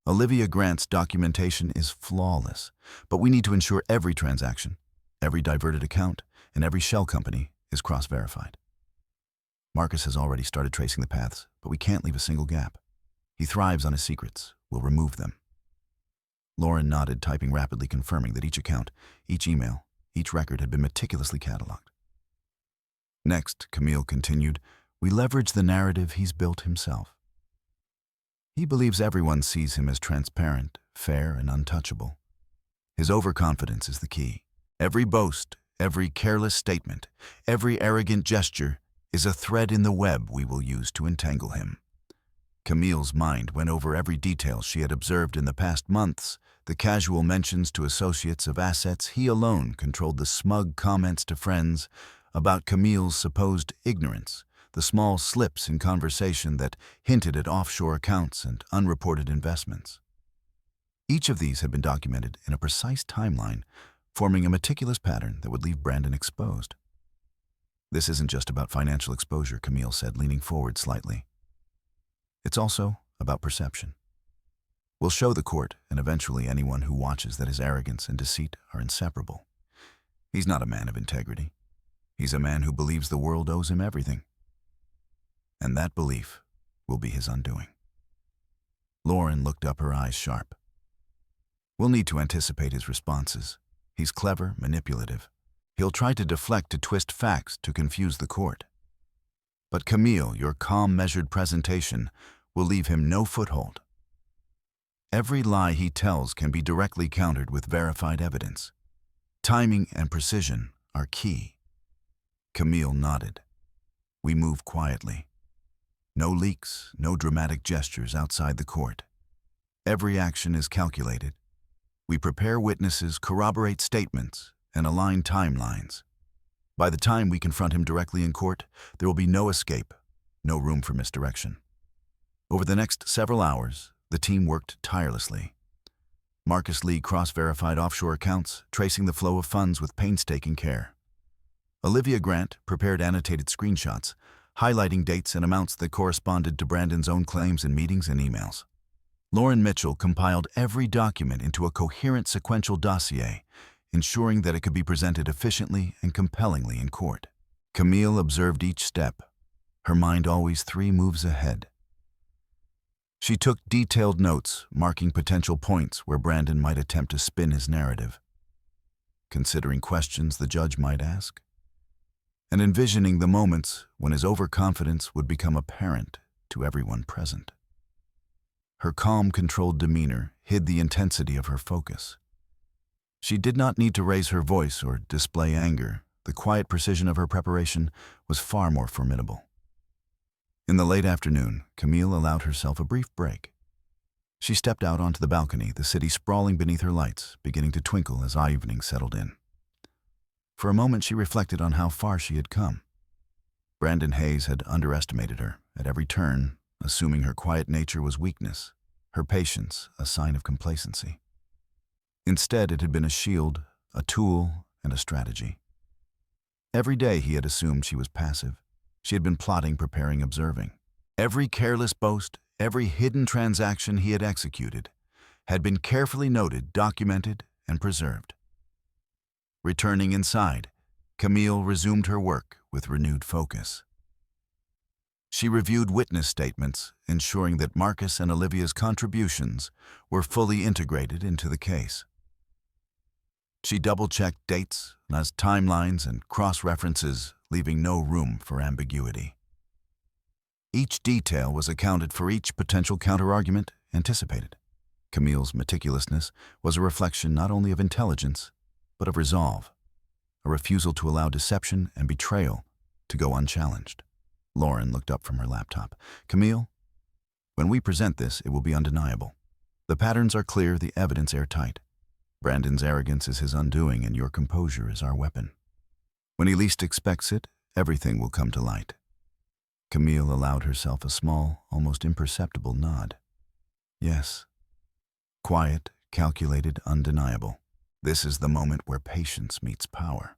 Olivia Grant's documentation is flawless, but we need to ensure every transaction, every diverted account, and every shell company is cross-verified. Marcus has already started tracing the paths, but we can't leave a single gap. He thrives on his secrets. We'll remove them." Lauren nodded, typing rapidly, confirming that each account, each email, each record had been meticulously cataloged. "Next," Camille continued, "we leverage the narrative he's built himself. He believes everyone sees him as transparent, fair, and untouchable. His overconfidence is the key. Every boast, every careless statement, every arrogant gesture is a thread in the web we will use to entangle him." Camille's mind went over every detail she had observed in the past months, the casual mentions to associates of assets he alone controlled, the smug comments to friends about Camille's supposed ignorance, the small slips in conversation that hinted at offshore accounts and unreported investments. Each of these had been documented in a precise timeline, forming a meticulous pattern that would leave Brandon exposed. "This isn't just about financial exposure," Camille said, leaning forward slightly. "It's also about perception. We'll show the court, and eventually anyone who watches, that his arrogance and deceit are inseparable. He's not a man of integrity. He's a man who believes the world owes him everything. And that belief will be his undoing." Lauren looked up, her eyes sharp. "We'll need to anticipate his responses. He's clever, manipulative. He'll try to deflect, to twist facts, to confuse the court. But Camille, your calm, measured presentation will leave him no foothold. Every lie he tells can be directly countered with verified evidence. Timing and precision are key." Camille nodded. "We move quietly. No leaks, no dramatic gestures outside the court. Every action is calculated. We prepare witnesses, corroborate statements, and align timelines. By the time we confront him directly in court, there will be no escape, no room for misdirection." Over the next several hours, the team worked tirelessly. Marcus Lee cross-verified offshore accounts, tracing the flow of funds with painstaking care. Olivia Grant prepared annotated screenshots, highlighting dates and amounts that corresponded to Brandon's own claims in meetings and emails. Lauren Mitchell compiled every document into a coherent sequential dossier, ensuring that it could be presented efficiently and compellingly in court. Camille observed each step, her mind always 3 moves ahead. She took detailed notes, marking potential points where Brandon might attempt to spin his narrative, considering questions the judge might ask, and envisioning the moments when his overconfidence would become apparent to everyone present. Her calm, controlled demeanor hid the intensity of her focus. She did not need to raise her voice or display anger. The quiet precision of her preparation was far more formidable. In the late afternoon, Camille allowed herself a brief break. She stepped out onto the balcony, the city sprawling beneath her lights, beginning to twinkle as evening settled in. For a moment, she reflected on how far she had come. Brandon Hayes had underestimated her at every turn, assuming her quiet nature was weakness, her patience a sign of complacency. Instead, it had been a shield, a tool, and a strategy. Every day he had assumed she was passive. She had been plotting, preparing, observing. Every careless boast, every hidden transaction he had executed had been carefully noted, documented, and preserved. Returning inside, Camille resumed her work with renewed focus. She reviewed witness statements, ensuring that Marcus and Olivia's contributions were fully integrated into the case. She double-checked dates, timelines, and cross-references, leaving no room for ambiguity. Each detail was accounted for, each potential counterargument anticipated. Camille's meticulousness was a reflection not only of intelligence, but of resolve, a refusal to allow deception and betrayal to go unchallenged. Lauren looked up from her laptop. "Camille, when we present this, it will be undeniable. The patterns are clear, the evidence airtight. Brandon's arrogance is his undoing, and your composure is our weapon. When he least expects it, everything will come to light." Camille allowed herself a small, almost imperceptible nod. Yes. Quiet, calculated, undeniable. This is the moment where patience meets power.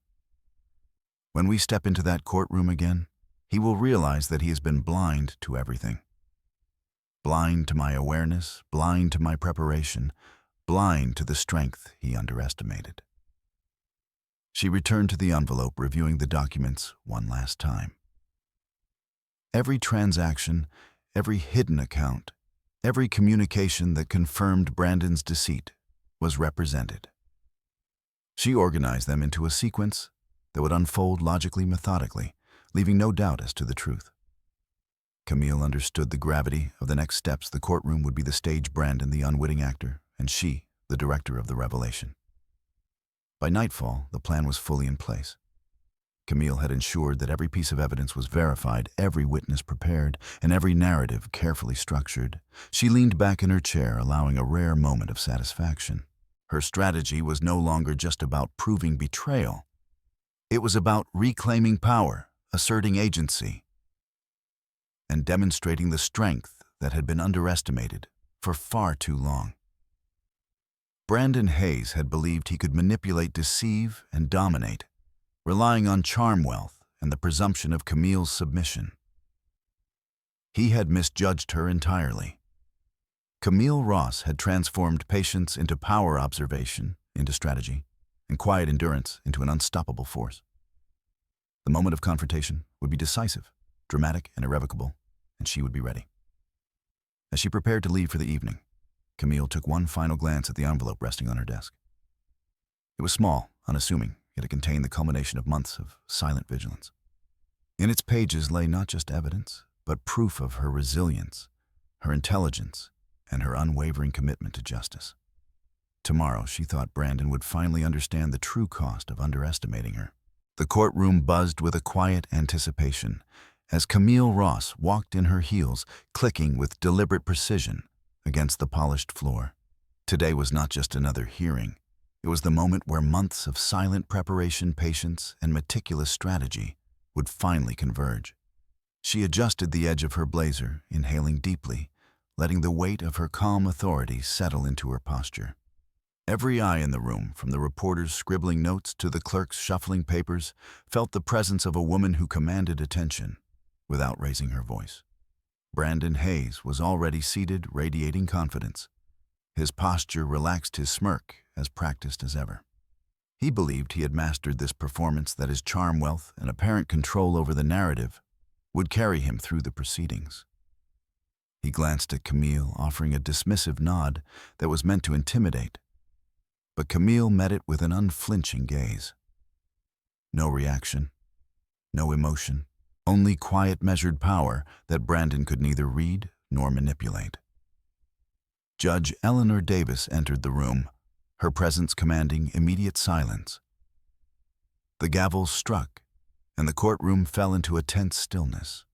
When we step into that courtroom again, he will realize that he has been blind to everything. Blind to my awareness, blind to my preparation, blind to the strength he underestimated. She returned to the envelope, reviewing the documents one last time. Every transaction, every hidden account, every communication that confirmed Brandon's deceit was represented. She organized them into a sequence that would unfold logically, methodically, leaving no doubt as to the truth. Camille understood the gravity of the next steps. The courtroom would be the stage, Brandon the unwitting actor, and she the director of the revelation. By nightfall, the plan was fully in place. Camille had ensured that every piece of evidence was verified, every witness prepared, and every narrative carefully structured. She leaned back in her chair, allowing a rare moment of satisfaction. Her strategy was no longer just about proving betrayal. It was about reclaiming power, asserting agency, and demonstrating the strength that had been underestimated for far too long. Brandon Hayes had believed he could manipulate, deceive, and dominate, relying on charm, wealth, and the presumption of Camille's submission. He had misjudged her entirely. Camille Ross had transformed patience into power, observation into strategy, and quiet endurance into an unstoppable force. The moment of confrontation would be decisive, dramatic, and irrevocable, and she would be ready. As she prepared to leave for the evening, Camille took one final glance at the envelope resting on her desk. It was small, unassuming, yet it contained the culmination of months of silent vigilance. In its pages lay not just evidence, but proof of her resilience, her intelligence, and her unwavering commitment to justice. Tomorrow, she thought, Brandon would finally understand the true cost of underestimating her. The courtroom buzzed with a quiet anticipation as Camille Ross walked in her heels, clicking with deliberate precision against the polished floor. Today was not just another hearing. It was the moment where months of silent preparation, patience, and meticulous strategy would finally converge. She adjusted the edge of her blazer, inhaling deeply, letting the weight of her calm authority settle into her posture. Every eye in the room, from the reporters scribbling notes to the clerks shuffling papers, felt the presence of a woman who commanded attention without raising her voice. Brandon Hayes was already seated, radiating confidence. His posture relaxed, his smirk as practiced as ever. He believed he had mastered this performance, that his charm, wealth, and apparent control over the narrative would carry him through the proceedings. He glanced at Camille, offering a dismissive nod that was meant to intimidate. But Camille met it with an unflinching gaze. No reaction, no emotion, only quiet, measured power that Brandon could neither read nor manipulate. Judge Eleanor Davis entered the room, her presence commanding immediate silence. The gavel struck, and the courtroom fell into a tense stillness.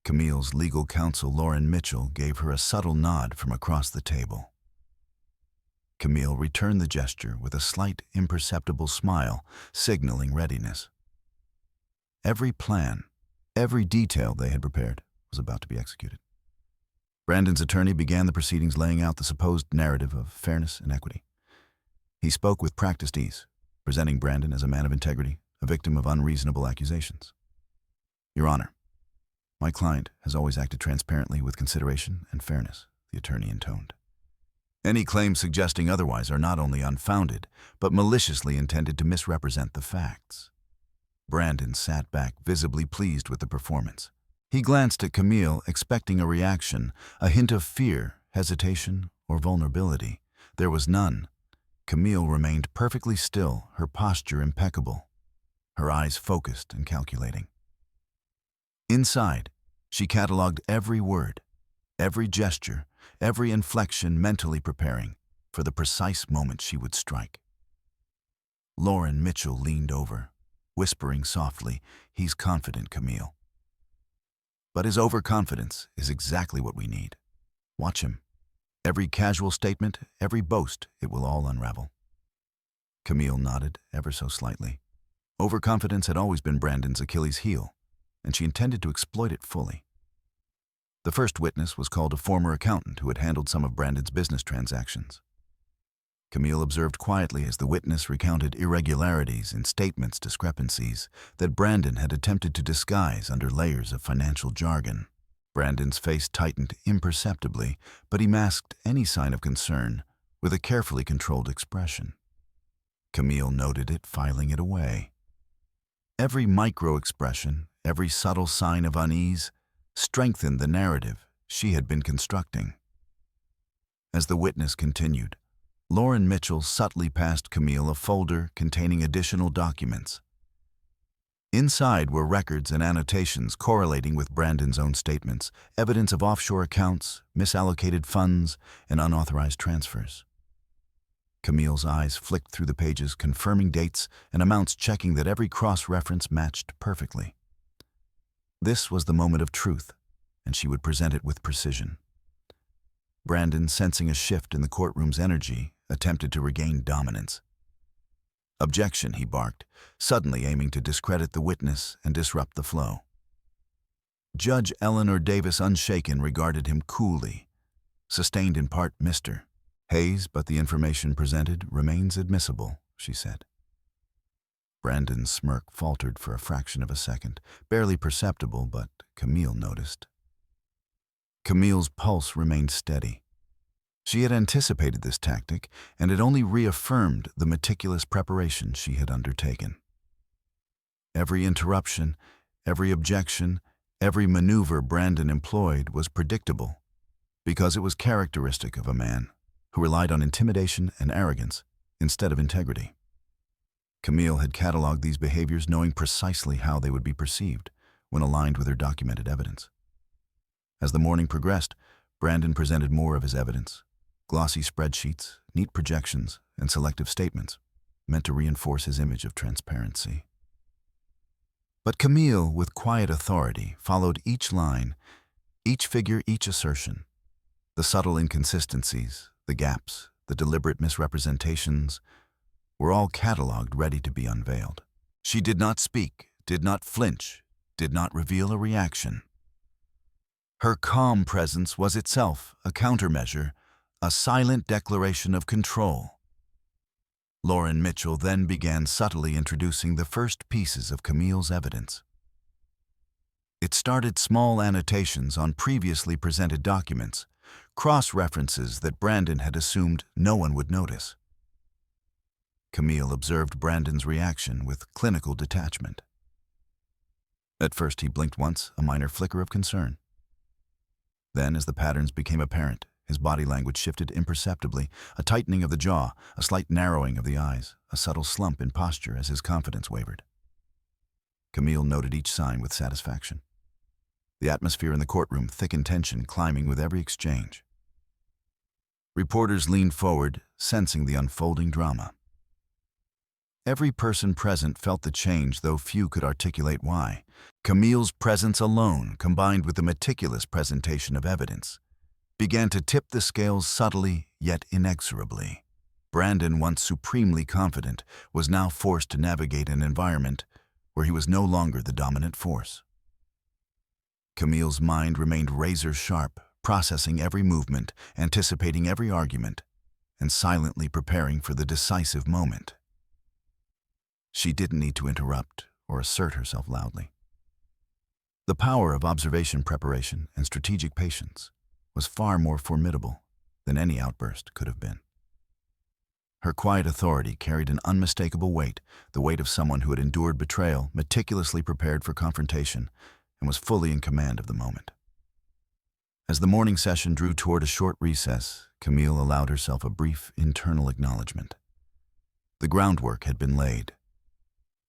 Camille's legal counsel, Lauren Mitchell, gave her a subtle nod from across the table. Camille returned the gesture with a slight, imperceptible smile, signaling readiness. Every plan, every detail they had prepared was about to be executed. Brandon's attorney began the proceedings, laying out the supposed narrative of fairness and equity. He spoke with practiced ease, presenting Brandon as a man of integrity, a victim of unreasonable accusations. "Your Honor, my client has always acted transparently with consideration and fairness," the attorney intoned. "Any claims suggesting otherwise are not only unfounded, but maliciously intended to misrepresent the facts." Brandon sat back, visibly pleased with the performance. He glanced at Camille, expecting a reaction, a hint of fear, hesitation, or vulnerability. There was none. Camille remained perfectly still, her posture impeccable, her eyes focused and calculating. Inside, she catalogued every word, every gesture, every inflection, mentally preparing for the precise moment she would strike. Lauren Mitchell leaned over, whispering softly, "He's confident, Camille. But his overconfidence is exactly what we need. Watch him. Every casual statement, every boast, it will all unravel." Camille nodded ever so slightly. Overconfidence had always been Brandon's Achilles heel, and she intended to exploit it fully. The first witness was called a former accountant who had handled some of Brandon's business transactions. Camille observed quietly as the witness recounted irregularities in statements, discrepancies that Brandon had attempted to disguise under layers of financial jargon. Brandon's face tightened imperceptibly, but he masked any sign of concern with a carefully controlled expression. Camille noted it, filing it away. Every micro-expression, every subtle sign of unease, strengthened the narrative she had been constructing. As the witness continued, Lauren Mitchell subtly passed Camille a folder containing additional documents. Inside were records and annotations correlating with Brandon's own statements, evidence of offshore accounts, misallocated funds, and unauthorized transfers. Camille's eyes flicked through the pages, confirming dates and amounts, checking that every cross-reference matched perfectly. This was the moment of truth, and she would present it with precision. Brandon, sensing a shift in the courtroom's energy, attempted to regain dominance. "Objection," he barked, suddenly aiming to discredit the witness and disrupt the flow. Judge Eleanor Davis, unshaken, regarded him coolly. "Sustained in part, Mr. Hayes, but the information presented remains admissible," she said. Brandon's smirk faltered for a fraction of a second, barely perceptible, but Camille noticed. Camille's pulse remained steady. She had anticipated this tactic, and it only reaffirmed the meticulous preparation she had undertaken. Every interruption, every objection, every maneuver Brandon employed was predictable, because it was characteristic of a man who relied on intimidation and arrogance instead of integrity. Camille had cataloged these behaviors, knowing precisely how they would be perceived when aligned with her documented evidence. As the morning progressed, Brandon presented more of his evidence: glossy spreadsheets, neat projections, and selective statements, meant to reinforce his image of transparency. But Camille, with quiet authority, followed each line, each figure, each assertion. The subtle inconsistencies, the gaps, the deliberate misrepresentations were all catalogued, ready to be unveiled. She did not speak, did not flinch, did not reveal a reaction. Her calm presence was itself a countermeasure, a silent declaration of control. Lauren Mitchell then began subtly introducing the first pieces of Camille's evidence. It started small annotations on previously presented documents, cross-references that Brandon had assumed no one would notice. Camille observed Brandon's reaction with clinical detachment. At first he blinked once, a minor flicker of concern. Then, as the patterns became apparent, his body language shifted imperceptibly, a tightening of the jaw, a slight narrowing of the eyes, a subtle slump in posture as his confidence wavered. Camille noted each sign with satisfaction. The atmosphere in the courtroom thick in tension, climbing with every exchange. Reporters leaned forward, sensing the unfolding drama. Every person present felt the change, though few could articulate why. Camille's presence alone, combined with the meticulous presentation of evidence, began to tip the scales subtly yet inexorably. Brandon, once supremely confident, was now forced to navigate an environment where he was no longer the dominant force. Camille's mind remained razor-sharp, processing every movement, anticipating every argument, and silently preparing for the decisive moment. She didn't need to interrupt or assert herself loudly. The power of observation, preparation, and strategic patience was far more formidable than any outburst could have been. Her quiet authority carried an unmistakable weight, the weight of someone who had endured betrayal, meticulously prepared for confrontation, and was fully in command of the moment. As the morning session drew toward a short recess, Camille allowed herself a brief internal acknowledgement. The groundwork had been laid.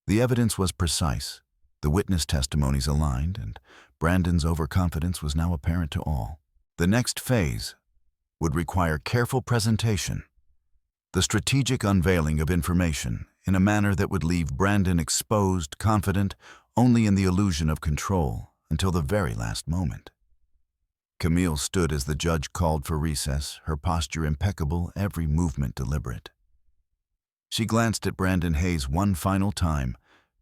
The evidence was precise, the witness testimonies aligned, and Brandon's overconfidence was now apparent to all. The next phase would require careful presentation, the strategic unveiling of information in a manner that would leave Brandon exposed, confident, only in the illusion of control until the very last moment. Camille stood as the judge called for recess, her posture impeccable, every movement deliberate. She glanced at Brandon Hayes one final time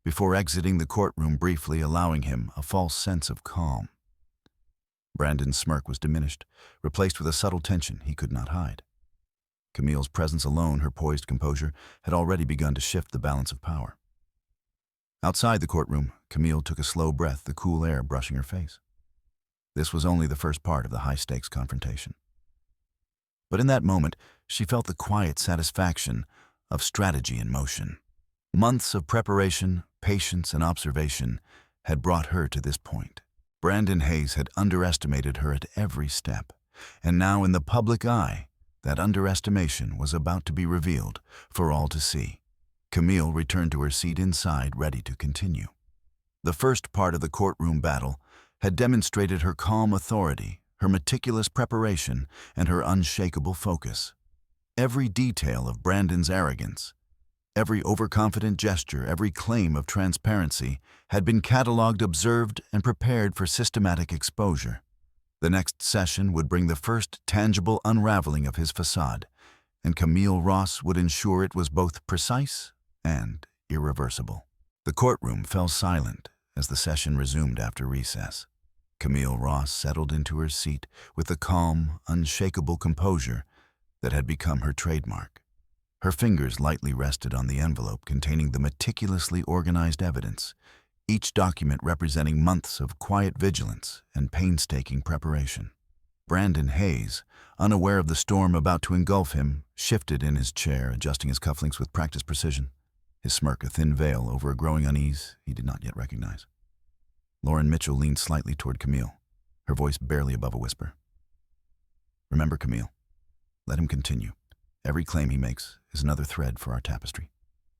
before exiting the courtroom briefly, allowing him a false sense of calm. Brandon's smirk was diminished, replaced with a subtle tension he could not hide. Camille's presence alone, her poised composure, had already begun to shift the balance of power. Outside the courtroom, Camille took a slow breath, the cool air brushing her face. This was only the first part of the high-stakes confrontation. But in that moment, she felt the quiet satisfaction of strategy in motion. Months of preparation, patience, and observation had brought her to this point. Brandon Hayes had underestimated her at every step, and now in the public eye, that underestimation was about to be revealed for all to see. Camille returned to her seat inside, ready to continue. The first part of the courtroom battle had demonstrated her calm authority, her meticulous preparation, and her unshakable focus. Every detail of Brandon's arrogance, every overconfident gesture, every claim of transparency had been catalogued, observed, and prepared for systematic exposure. The next session would bring the first tangible unraveling of his facade, and Camille Ross would ensure it was both precise and irreversible. The courtroom fell silent as the session resumed after recess. Camille Ross settled into her seat with the calm, unshakable composure that had become her trademark. Her fingers lightly rested on the envelope containing the meticulously organized evidence, each document representing months of quiet vigilance and painstaking preparation. Brandon Hayes, unaware of the storm about to engulf him, shifted in his chair, adjusting his cufflinks with practiced precision, his smirk a thin veil over a growing unease he did not yet recognize. Lauren Mitchell leaned slightly toward Camille, her voice barely above a whisper. "Remember, Camille, let him continue. Every claim he makes is another thread for our tapestry.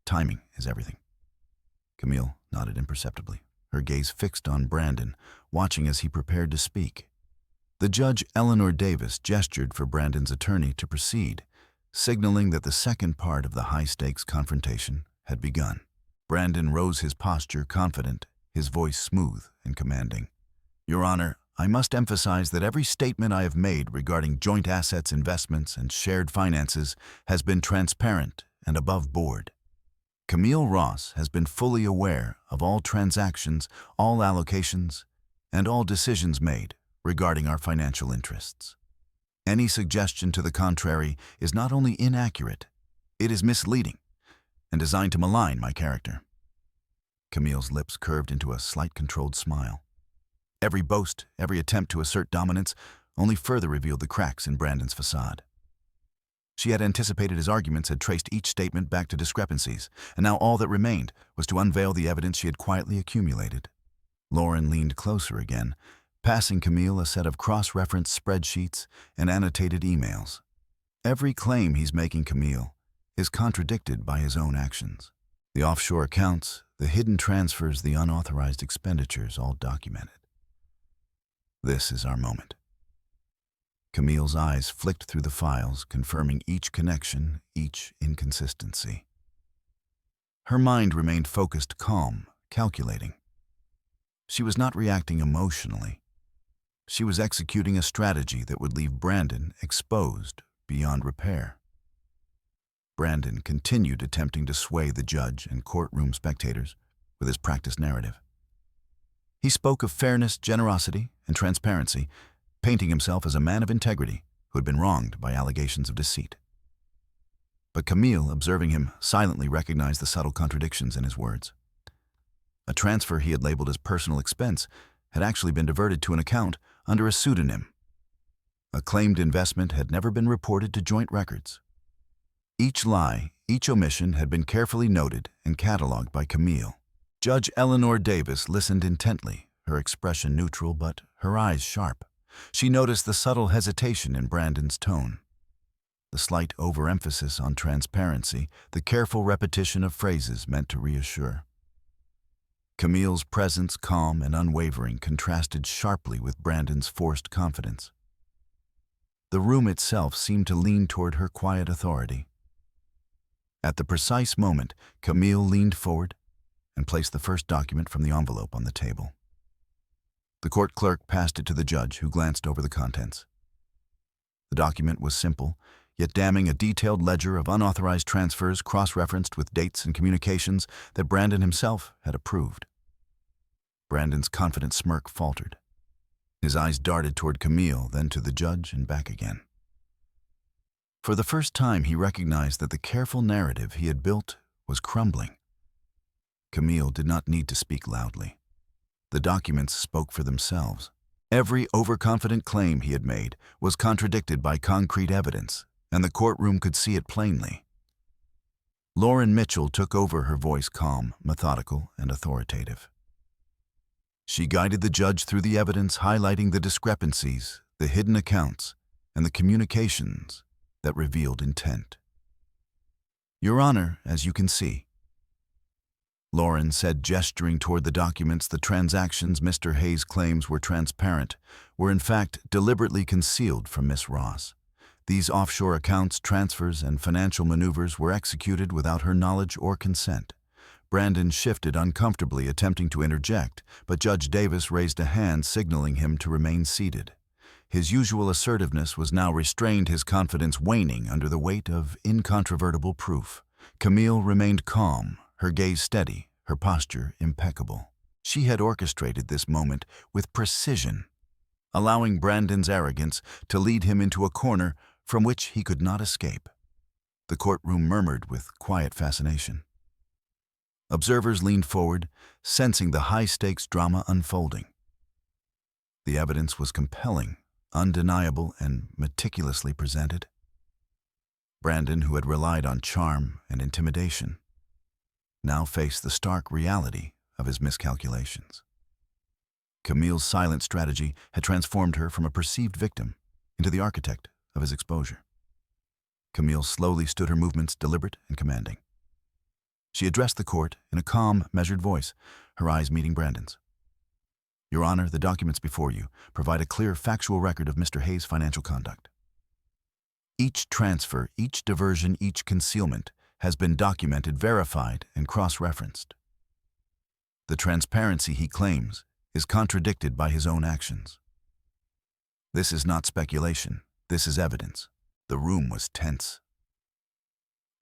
Timing is everything." Camille nodded imperceptibly, her gaze fixed on Brandon, watching as he prepared to speak. The judge, Eleanor Davis, gestured for Brandon's attorney to proceed, signaling that the second part of the high-stakes confrontation had begun. Brandon rose, his posture confident, his voice smooth and commanding. "Your Honor, I must emphasize that every statement I have made regarding joint assets, investments, and shared finances has been transparent and above board. Camille Ross has been fully aware of all transactions, all allocations, and all decisions made regarding our financial interests. Any suggestion to the contrary is not only inaccurate, it is misleading and designed to malign my character." Camille's lips curved into a slight controlled smile. Every boast, every attempt to assert dominance only further revealed the cracks in Brandon's facade. She had anticipated his arguments, had traced each statement back to discrepancies, and now all that remained was to unveil the evidence she had quietly accumulated. Lauren leaned closer again, passing Camille a set of cross-referenced spreadsheets and annotated emails. Every claim he's making Camille is contradicted by his own actions. The offshore accounts, the hidden transfers, the unauthorized expenditures, all documented. This is our moment. Camille's eyes flicked through the files, confirming each connection, each inconsistency. Her mind remained focused, calm, calculating. She was not reacting emotionally. She was executing a strategy that would leave Brandon exposed beyond repair. Brandon continued attempting to sway the judge and courtroom spectators with his practiced narrative. He spoke of fairness, generosity, and transparency, painting himself as a man of integrity who had been wronged by allegations of deceit. But Camille, observing him, silently recognized the subtle contradictions in his words. A transfer he had labeled as personal expense had actually been diverted to an account under a pseudonym. A claimed investment had never been reported to joint records. Each lie, each omission had been carefully noted and cataloged by Camille. Judge Eleanor Davis listened intently, her expression neutral but her eyes sharp. She noticed the subtle hesitation in Brandon's tone, the slight overemphasis on transparency, the careful repetition of phrases meant to reassure. Camille's presence, calm and unwavering, contrasted sharply with Brandon's forced confidence. The room itself seemed to lean toward her quiet authority. At the precise moment, Camille leaned forward and placed the first document from the envelope on the table. The court clerk passed it to the judge, who glanced over the contents. The document was simple, yet damning, a detailed ledger of unauthorized transfers cross-referenced with dates and communications that Brandon himself had approved. Brandon's confident smirk faltered. His eyes darted toward Camille, then to the judge and back again. For the first time, he recognized that the careful narrative he had built was crumbling. Camille did not need to speak loudly. The documents spoke for themselves. Every overconfident claim he had made was contradicted by concrete evidence, and the courtroom could see it plainly. Lauren Mitchell took over, her voice calm, methodical, and authoritative. She guided the judge through the evidence, highlighting the discrepancies, the hidden accounts, and the communications that revealed intent. Your Honor, as you can see, Lauren said, gesturing toward the documents, the transactions Mr. Hayes claims were transparent were in fact deliberately concealed from Miss Ross. These offshore accounts, transfers, and financial maneuvers were executed without her knowledge or consent. Brandon shifted uncomfortably, attempting to interject, but Judge Davis raised a hand, signaling him to remain seated. His usual assertiveness was now restrained, his confidence waning under the weight of incontrovertible proof. Camille remained calm, her gaze steady, her posture impeccable. She had orchestrated this moment with precision, allowing Brandon's arrogance to lead him into a corner from which he could not escape. The courtroom murmured with quiet fascination. Observers leaned forward, sensing the high-stakes drama unfolding. The evidence was compelling, undeniable, and meticulously presented. Brandon, who had relied on charm and intimidation, now faced the stark reality of his miscalculations. Camille's silent strategy had transformed her from a perceived victim into the architect of his exposure. Camille slowly stood, her movements deliberate and commanding. She addressed the court in a calm, measured voice, her eyes meeting Brandon's. Your Honor, the documents before you provide a clear, factual record of Mr. Hayes' financial conduct. Each transfer, each diversion, each concealment has been documented, verified, and cross-referenced. The transparency he claims is contradicted by his own actions. This is not speculation, this is evidence. The room was tense.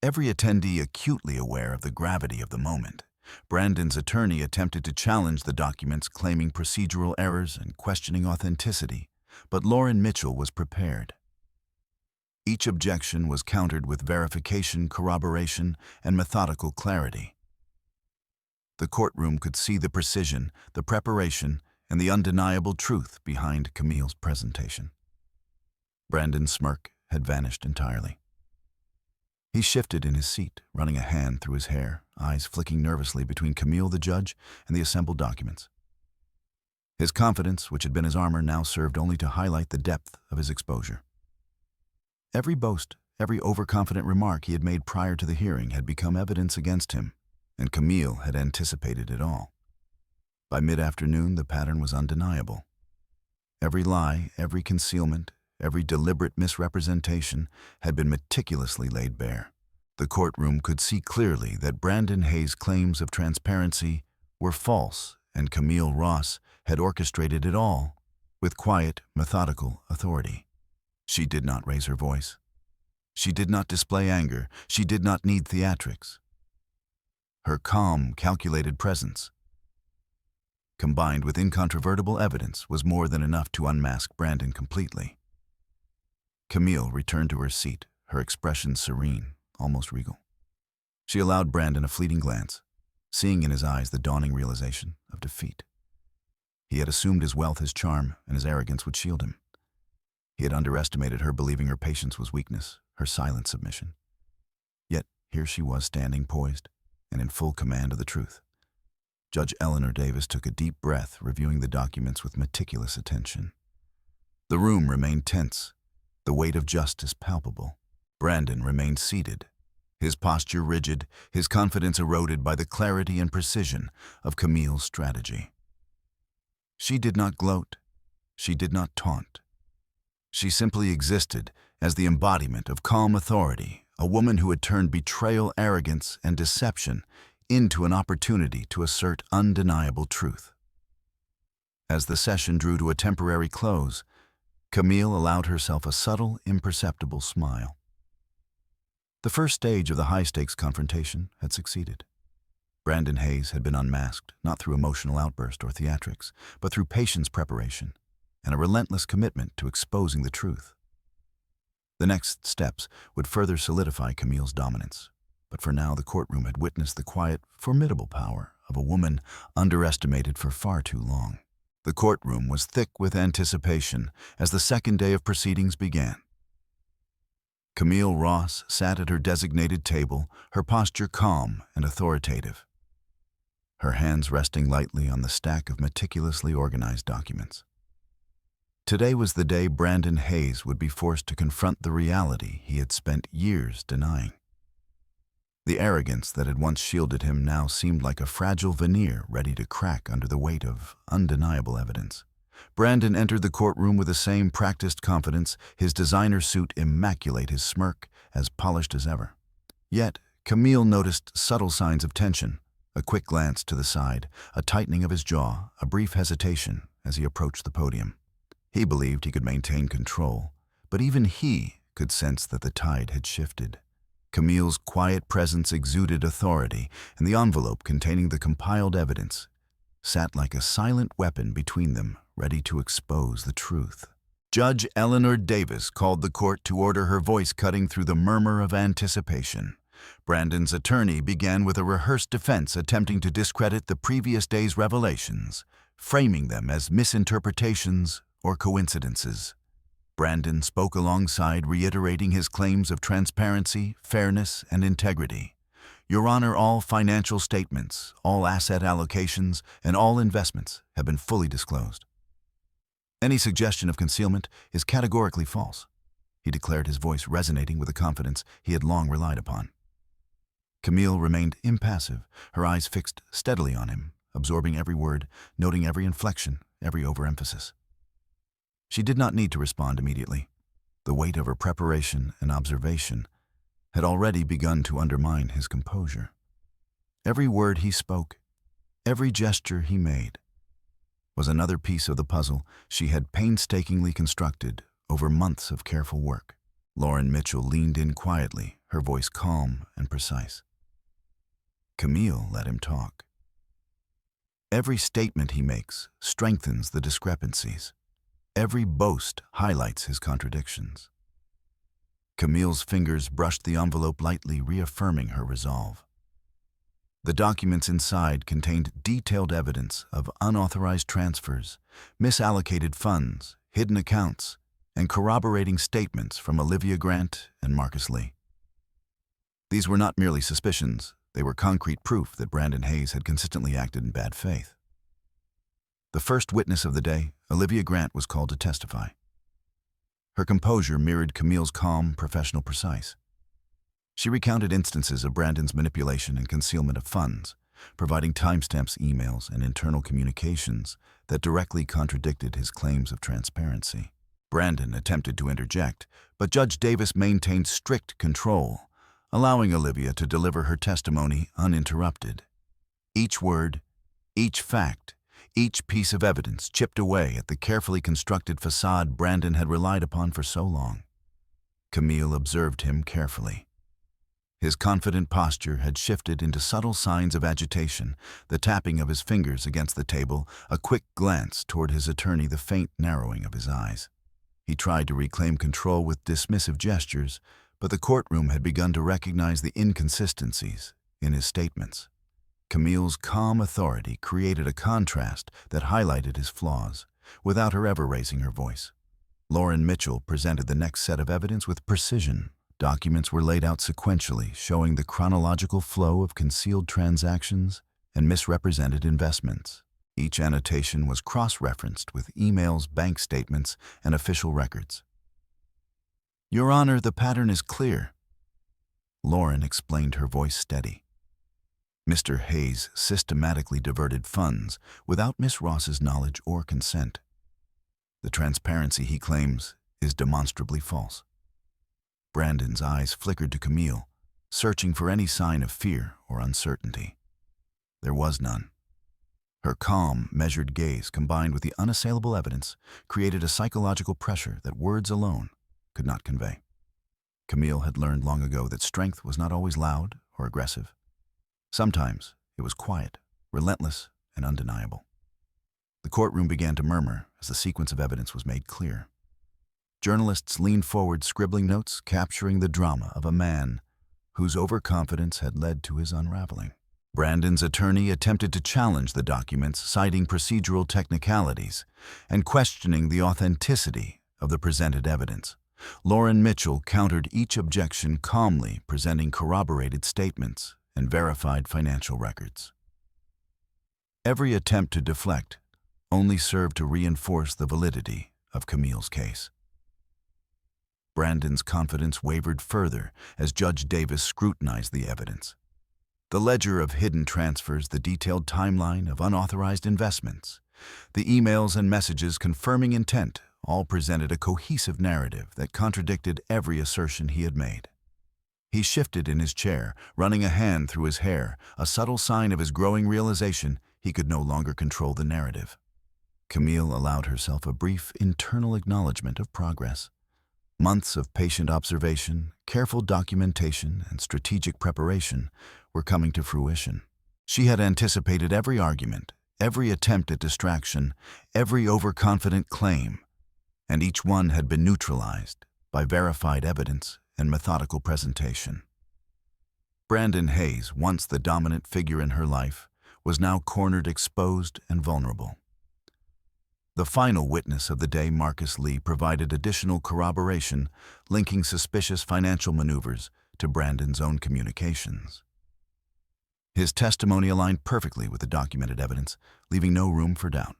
Every attendee acutely aware of the gravity of the moment. Brandon's attorney attempted to challenge the documents, claiming procedural errors and questioning authenticity, but Lauren Mitchell was prepared. Each objection was countered with verification, corroboration, and methodical clarity. The courtroom could see the precision, the preparation, and the undeniable truth behind Camille's presentation. Brandon's smirk had vanished entirely. He shifted in his seat, running a hand through his hair, eyes flicking nervously between Camille, the judge, and the assembled documents. His confidence, which had been his armor, now served only to highlight the depth of his exposure. Every boast, every overconfident remark he had made prior to the hearing had become evidence against him, and Camille had anticipated it all. By mid-afternoon, the pattern was undeniable. Every lie, every concealment, every deliberate misrepresentation had been meticulously laid bare. The courtroom could see clearly that Brandon Hayes' claims of transparency were false, and Camille Ross had orchestrated it all with quiet, methodical authority. She did not raise her voice. She did not display anger. She did not need theatrics. Her calm, calculated presence, combined with incontrovertible evidence, was more than enough to unmask Brandon completely. Camille returned to her seat, her expression serene, almost regal. She allowed Brandon a fleeting glance, seeing in his eyes the dawning realization of defeat. He had assumed his wealth, his charm, and his arrogance would shield him. He had underestimated her, believing her patience was weakness, her silent submission. Yet here she was, standing poised and in full command of the truth. Judge Eleanor Davis took a deep breath, reviewing the documents with meticulous attention. The room remained tense, the weight of justice palpable. Brandon remained seated, his posture rigid, his confidence eroded by the clarity and precision of Camille's strategy. She did not gloat. She did not taunt. She simply existed as the embodiment of calm authority, a woman who had turned betrayal, arrogance, and deception into an opportunity to assert undeniable truth. As the session drew to a temporary close, Camille allowed herself a subtle, imperceptible smile. The first stage of the high-stakes confrontation had succeeded. Brandon Hayes had been unmasked, not through emotional outburst or theatrics, but through patience, preparation, and a relentless commitment to exposing the truth. The next steps would further solidify Camille's dominance, but for now the courtroom had witnessed the quiet, formidable power of a woman underestimated for far too long. The courtroom was thick with anticipation as the second day of proceedings began. Camille Ross sat at her designated table, her posture calm and authoritative, her hands resting lightly on the stack of meticulously organized documents. Today was the day Brandon Hayes would be forced to confront the reality he had spent years denying. The arrogance that had once shielded him now seemed like a fragile veneer ready to crack under the weight of undeniable evidence. Brandon entered the courtroom with the same practiced confidence, his designer suit immaculate, his smirk as polished as ever. Yet, Camille noticed subtle signs of tension, a quick glance to the side, a tightening of his jaw, a brief hesitation as he approached the podium. He believed he could maintain control, but even he could sense that the tide had shifted. Camille's quiet presence exuded authority, and the envelope containing the compiled evidence sat like a silent weapon between them, ready to expose the truth. Judge Eleanor Davis called the court to order, her voice cutting through the murmur of anticipation. Brandon's attorney began with a rehearsed defense, attempting to discredit the previous day's revelations, framing them as misinterpretations or coincidences. Brandon spoke alongside, reiterating his claims of transparency, fairness, and integrity. Your Honor, all financial statements, all asset allocations, and all investments have been fully disclosed. Any suggestion of concealment is categorically false, he declared, his voice resonating with a confidence he had long relied upon. Camille remained impassive, her eyes fixed steadily on him, absorbing every word, noting every inflection, every overemphasis. She did not need to respond immediately. The weight of her preparation and observation had already begun to undermine his composure. Every word he spoke, every gesture he made, was another piece of the puzzle she had painstakingly constructed over months of careful work. Lauren Mitchell leaned in quietly, her voice calm and precise. Camille let him talk. Every statement he makes strengthens the discrepancies. Every boast highlights his contradictions. Camille's fingers brushed the envelope lightly, reaffirming her resolve. The documents inside contained detailed evidence of unauthorized transfers, misallocated funds, hidden accounts, and corroborating statements from Olivia Grant and Marcus Lee. These were not merely suspicions, they were concrete proof that Brandon Hayes had consistently acted in bad faith. The first witness of the day, Olivia Grant, was called to testify. Her composure mirrored Camille's calm, professional precise. She recounted instances of Brandon's manipulation and concealment of funds, providing timestamps, emails, and internal communications that directly contradicted his claims of transparency. Brandon attempted to interject, but Judge Davis maintained strict control, allowing Olivia to deliver her testimony uninterrupted. Each word, each fact, each piece of evidence chipped away at the carefully constructed facade Brandon had relied upon for so long. Camille observed him carefully. His confident posture had shifted into subtle signs of agitation, the tapping of his fingers against the table, a quick glance toward his attorney, the faint narrowing of his eyes. He tried to reclaim control with dismissive gestures, but the courtroom had begun to recognize the inconsistencies in his statements. Camille's calm authority created a contrast that highlighted his flaws, without her ever raising her voice. Lauren Mitchell presented the next set of evidence with precision. Documents were laid out sequentially, showing the chronological flow of concealed transactions and misrepresented investments. Each annotation was cross-referenced with emails, bank statements, and official records. "Your Honor, the pattern is clear," Lauren explained, her voice steady. Mr. Hayes systematically diverted funds without Miss Ross's knowledge or consent. The transparency he claims is demonstrably false. Brandon's eyes flickered to Camille, searching for any sign of fear or uncertainty. There was none. Her calm, measured gaze, combined with the unassailable evidence, created a psychological pressure that words alone could not convey. Camille had learned long ago that strength was not always loud or aggressive. Sometimes it was quiet, relentless, and undeniable. The courtroom began to murmur as the sequence of evidence was made clear. Journalists leaned forward, scribbling notes, capturing the drama of a man whose overconfidence had led to his unraveling. Brandon's attorney attempted to challenge the documents, citing procedural technicalities and questioning the authenticity of the presented evidence. Lauren Mitchell countered each objection calmly, presenting corroborated statements and verified financial records. Every attempt to deflect only served to reinforce the validity of Camille's case. Brandon's confidence wavered further as Judge Davis scrutinized the evidence. The ledger of hidden transfers, the detailed timeline of unauthorized investments, the emails and messages confirming intent all presented a cohesive narrative that contradicted every assertion he had made. He shifted in his chair, running a hand through his hair, a subtle sign of his growing realization he could no longer control the narrative. Camille allowed herself a brief internal acknowledgement of progress. Months of patient observation, careful documentation, and strategic preparation were coming to fruition. She had anticipated every argument, every attempt at distraction, every overconfident claim, and each one had been neutralized by verified evidence and methodical presentation. Brandon Hayes, once the dominant figure in her life, was now cornered, exposed, and vulnerable. The final witness of the day, Marcus Lee, provided additional corroboration, linking suspicious financial maneuvers to Brandon's own communications. His testimony aligned perfectly with the documented evidence, leaving no room for doubt.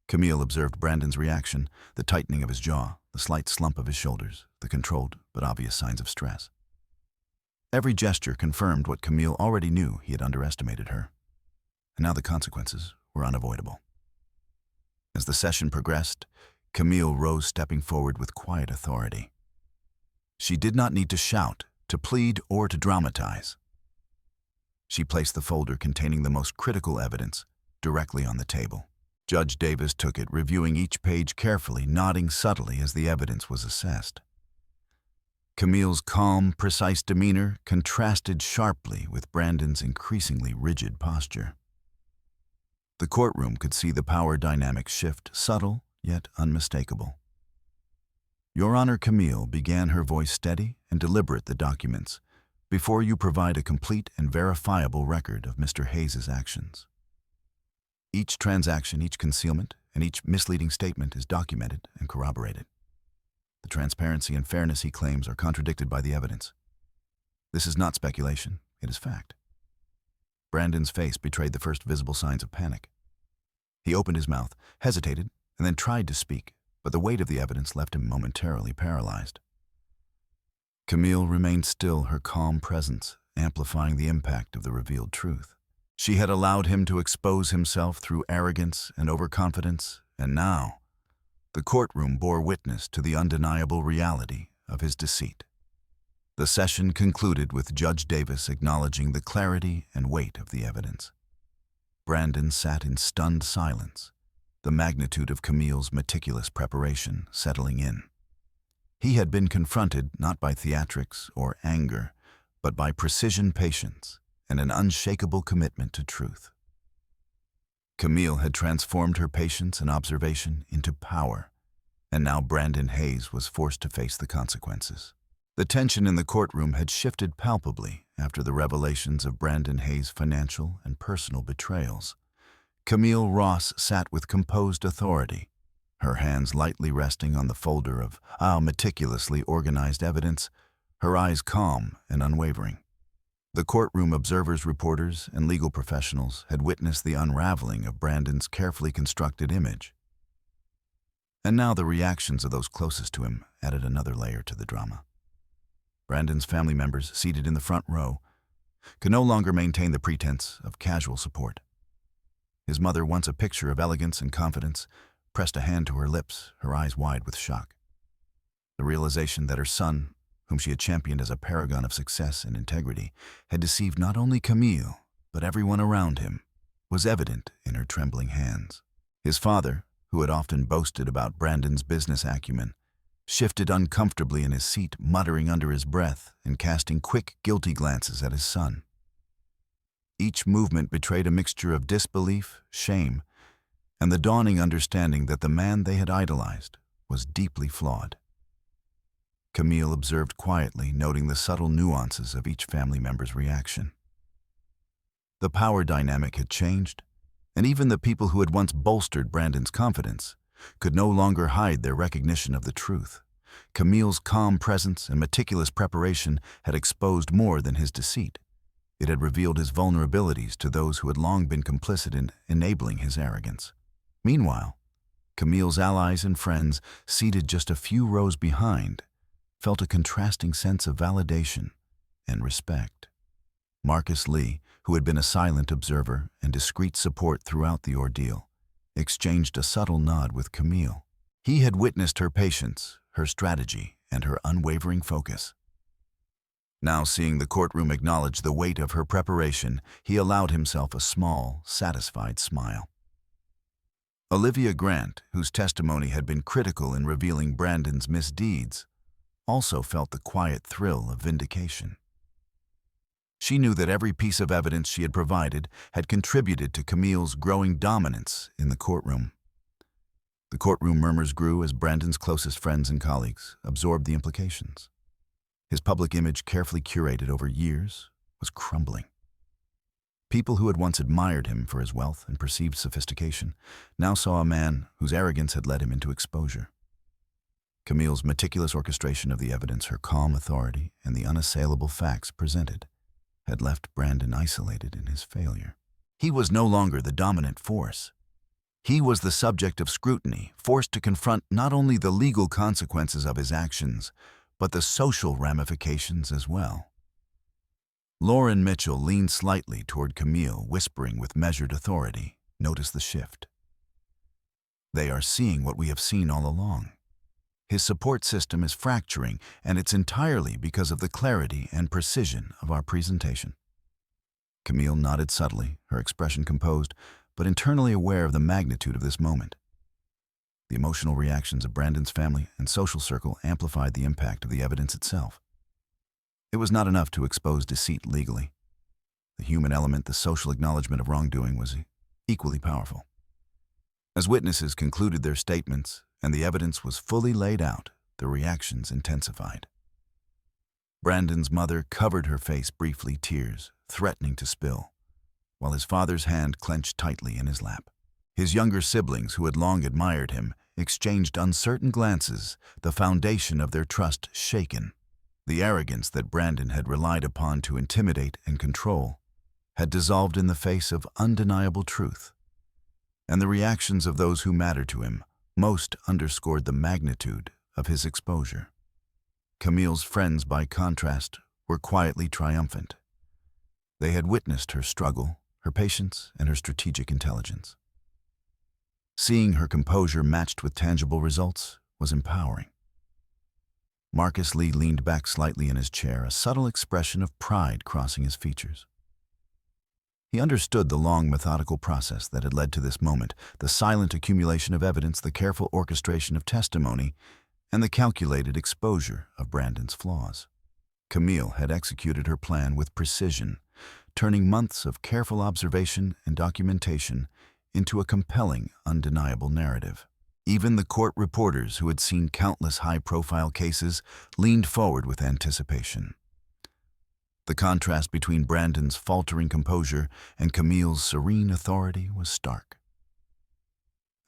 Camille observed Brandon's reaction, the tightening of his jaw, the slight slump of his shoulders, the controlled but obvious signs of stress. Every gesture confirmed what Camille already knew: he had underestimated her. And now the consequences were unavoidable. As the session progressed, Camille rose, stepping forward with quiet authority. She did not need to shout, to plead, or to dramatize. She placed the folder containing the most critical evidence directly on the table. Judge Davis took it, reviewing each page carefully, nodding subtly as the evidence was assessed. Camille's calm, precise demeanor contrasted sharply with Brandon's increasingly rigid posture. The courtroom could see the power dynamic shift, subtle yet unmistakable. "Your Honor," Camille began, her voice steady and deliberate, "the documents, before you provide a complete and verifiable record of Mr. Hayes' actions. Each transaction, each concealment, and each misleading statement is documented and corroborated. The transparency and fairness he claims are contradicted by the evidence. This is not speculation, it is fact." Brandon's face betrayed the first visible signs of panic. He opened his mouth, hesitated, and then tried to speak, but the weight of the evidence left him momentarily paralyzed. Camille remained still, her calm presence amplifying the impact of the revealed truth. She had allowed him to expose himself through arrogance and overconfidence, and now the courtroom bore witness to the undeniable reality of his deceit. The session concluded with Judge Davis acknowledging the clarity and weight of the evidence. Brandon sat in stunned silence, the magnitude of Camille's meticulous preparation settling in. He had been confronted not by theatrics or anger, but by precision, patience, and an unshakable commitment to truth. Camille had transformed her patience and observation into power, and now Brandon Hayes was forced to face the consequences. The tension in the courtroom had shifted palpably after the revelations of Brandon Hayes' financial and personal betrayals. Camille Ross sat with composed authority, her hands lightly resting on the folder of meticulously organized evidence, her eyes calm and unwavering. The courtroom observers, reporters, and legal professionals had witnessed the unraveling of Brandon's carefully constructed image. And now the reactions of those closest to him added another layer to the drama. Brandon's family members, seated in the front row, could no longer maintain the pretense of casual support. His mother, once a picture of elegance and confidence, pressed a hand to her lips, her eyes wide with shock. The realization that her son, whom she had championed as a paragon of success and integrity, had deceived not only Camille, but everyone around him, was evident in her trembling hands. His father, who had often boasted about Brandon's business acumen, shifted uncomfortably in his seat, muttering under his breath and casting quick, guilty glances at his son. Each movement betrayed a mixture of disbelief, shame, and the dawning understanding that the man they had idolized was deeply flawed. Camille observed quietly, noting the subtle nuances of each family member's reaction. The power dynamic had changed, and even the people who had once bolstered Brandon's confidence could no longer hide their recognition of the truth. Camille's calm presence and meticulous preparation had exposed more than his deceit. It had revealed his vulnerabilities to those who had long been complicit in enabling his arrogance. Meanwhile, Camille's allies and friends, seated just a few rows behind, felt a contrasting sense of validation and respect. Marcus Lee, who had been a silent observer and discreet support throughout the ordeal, exchanged a subtle nod with Camille. He had witnessed her patience, her strategy, and her unwavering focus. Now, seeing the courtroom acknowledge the weight of her preparation, he allowed himself a small, satisfied smile. Olivia Grant, whose testimony had been critical in revealing Brandon's misdeeds, also felt the quiet thrill of vindication. She knew that every piece of evidence she had provided had contributed to Camille's growing dominance in the courtroom. The courtroom murmurs grew as Brandon's closest friends and colleagues absorbed the implications. His public image, carefully curated over years, was crumbling. People who had once admired him for his wealth and perceived sophistication now saw a man whose arrogance had led him into exposure. Camille's meticulous orchestration of the evidence, her calm authority, and the unassailable facts presented had left Brandon isolated in his failure. He was no longer the dominant force. He was the subject of scrutiny, forced to confront not only the legal consequences of his actions, but the social ramifications as well. Lauren Mitchell leaned slightly toward Camille, whispering with measured authority, "Notice the shift. They are seeing what we have seen all along. His support system is fracturing, and it's entirely because of the clarity and precision of our presentation." Camille nodded subtly, her expression composed, but internally aware of the magnitude of this moment. The emotional reactions of Brandon's family and social circle amplified the impact of the evidence itself. It was not enough to expose deceit legally. The human element, the social acknowledgement of wrongdoing, was equally powerful. As witnesses concluded their statements and the evidence was fully laid out, the reactions intensified. Brandon's mother covered her face briefly, tears threatening to spill, while his father's hand clenched tightly in his lap. His younger siblings, who had long admired him, exchanged uncertain glances, the foundation of their trust shaken. The arrogance that Brandon had relied upon to intimidate and control had dissolved in the face of undeniable truth. and the reactions of those who matter to him most underscored the magnitude of his exposure. Camille's friends, by contrast, were quietly triumphant. They had witnessed her struggle, her patience, and her strategic intelligence. Seeing her composure matched with tangible results was empowering. Marcus Lee leaned back slightly in his chair, a subtle expression of pride crossing his features. He understood the long, methodical process that had led to this moment, the silent accumulation of evidence, the careful orchestration of testimony, and the calculated exposure of Brandon's flaws. Camille had executed her plan with precision, turning months of careful observation and documentation into a compelling, undeniable narrative. Even the court reporters, who had seen countless high-profile cases, leaned forward with anticipation. The contrast between Brandon's faltering composure and Camille's serene authority was stark.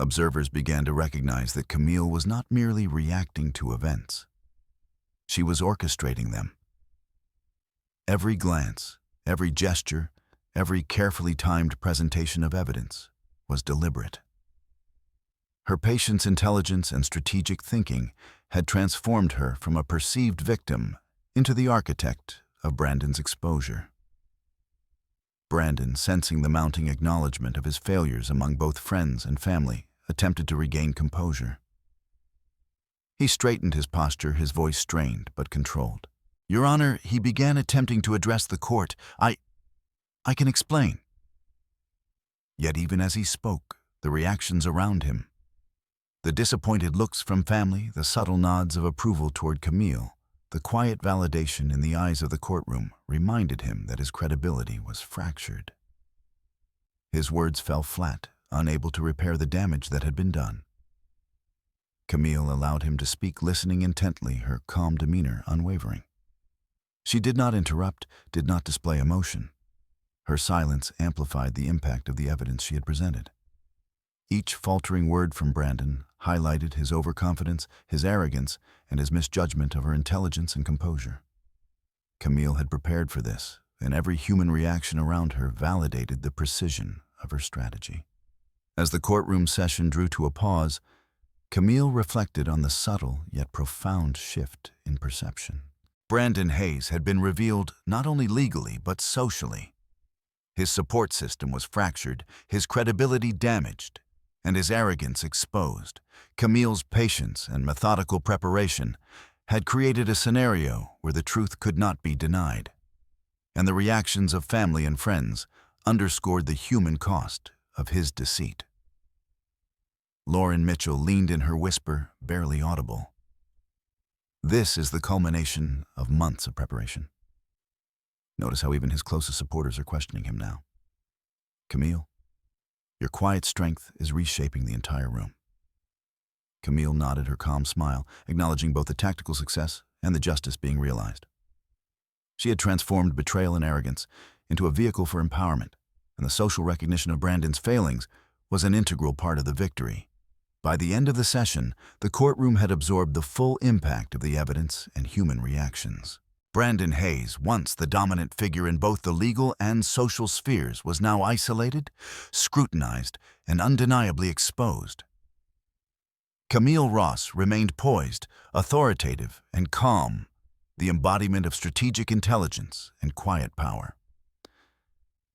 Observers began to recognize that Camille was not merely reacting to events. She was orchestrating them. Every glance, every gesture, every carefully timed presentation of evidence was deliberate. Her patience, intelligence, and strategic thinking had transformed her from a perceived victim into the architect of Brandon's exposure. Brandon, sensing the mounting acknowledgement of his failures among both friends and family, attempted to regain composure. He straightened his posture, his voice strained but controlled. "Your Honor," he began, attempting to address the court, I can explain." Yet even as he spoke, the reactions around him, the disappointed looks from family, the subtle nods of approval toward Camille, the quiet validation in the eyes of the courtroom reminded him that his credibility was fractured. His words fell flat, unable to repair the damage that had been done. Camille allowed him to speak, listening intently, her calm demeanor unwavering. She did not interrupt, did not display emotion. Her silence amplified the impact of the evidence she had presented. Each faltering word from Brandon highlighted his overconfidence, his arrogance, and his misjudgment of her intelligence and composure. Camille had prepared for this, and every human reaction around her validated the precision of her strategy. As the courtroom session drew to a pause, Camille reflected on the subtle yet profound shift in perception. Brandon Hayes had been revealed not only legally but socially. His support system was fractured, his credibility damaged, and his arrogance exposed. Camille's patience and methodical preparation had created a scenario where the truth could not be denied, and the reactions of family and friends underscored the human cost of his deceit. Lauren Mitchell leaned in, her whisper barely audible. "This is the culmination of months of preparation." Notice how even his closest supporters are questioning him now. "Camille, your quiet strength is reshaping the entire room." Camille nodded, her calm smile, acknowledging both the tactical success and the justice being realized. She had transformed betrayal and arrogance into a vehicle for empowerment, and the social recognition of Brandon's failings was an integral part of the victory. By the end of the session, the courtroom had absorbed the full impact of the evidence and human reactions. Brandon Hayes, once the dominant figure in both the legal and social spheres, was now isolated, scrutinized, and undeniably exposed. Camille Ross remained poised, authoritative, and calm, the embodiment of strategic intelligence and quiet power.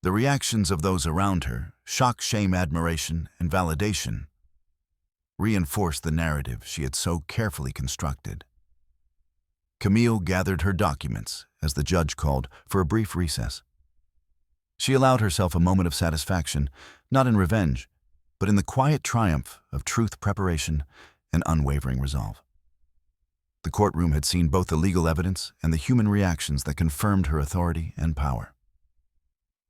The reactions of those around her, shock, shame, admiration, and validation, reinforced the narrative she had so carefully constructed. Camille gathered her documents as the judge called for a brief recess. She allowed herself a moment of satisfaction, not in revenge, but in the quiet triumph of truth, preparation, and unwavering resolve. The courtroom had seen both the legal evidence and the human reactions that confirmed her authority and power.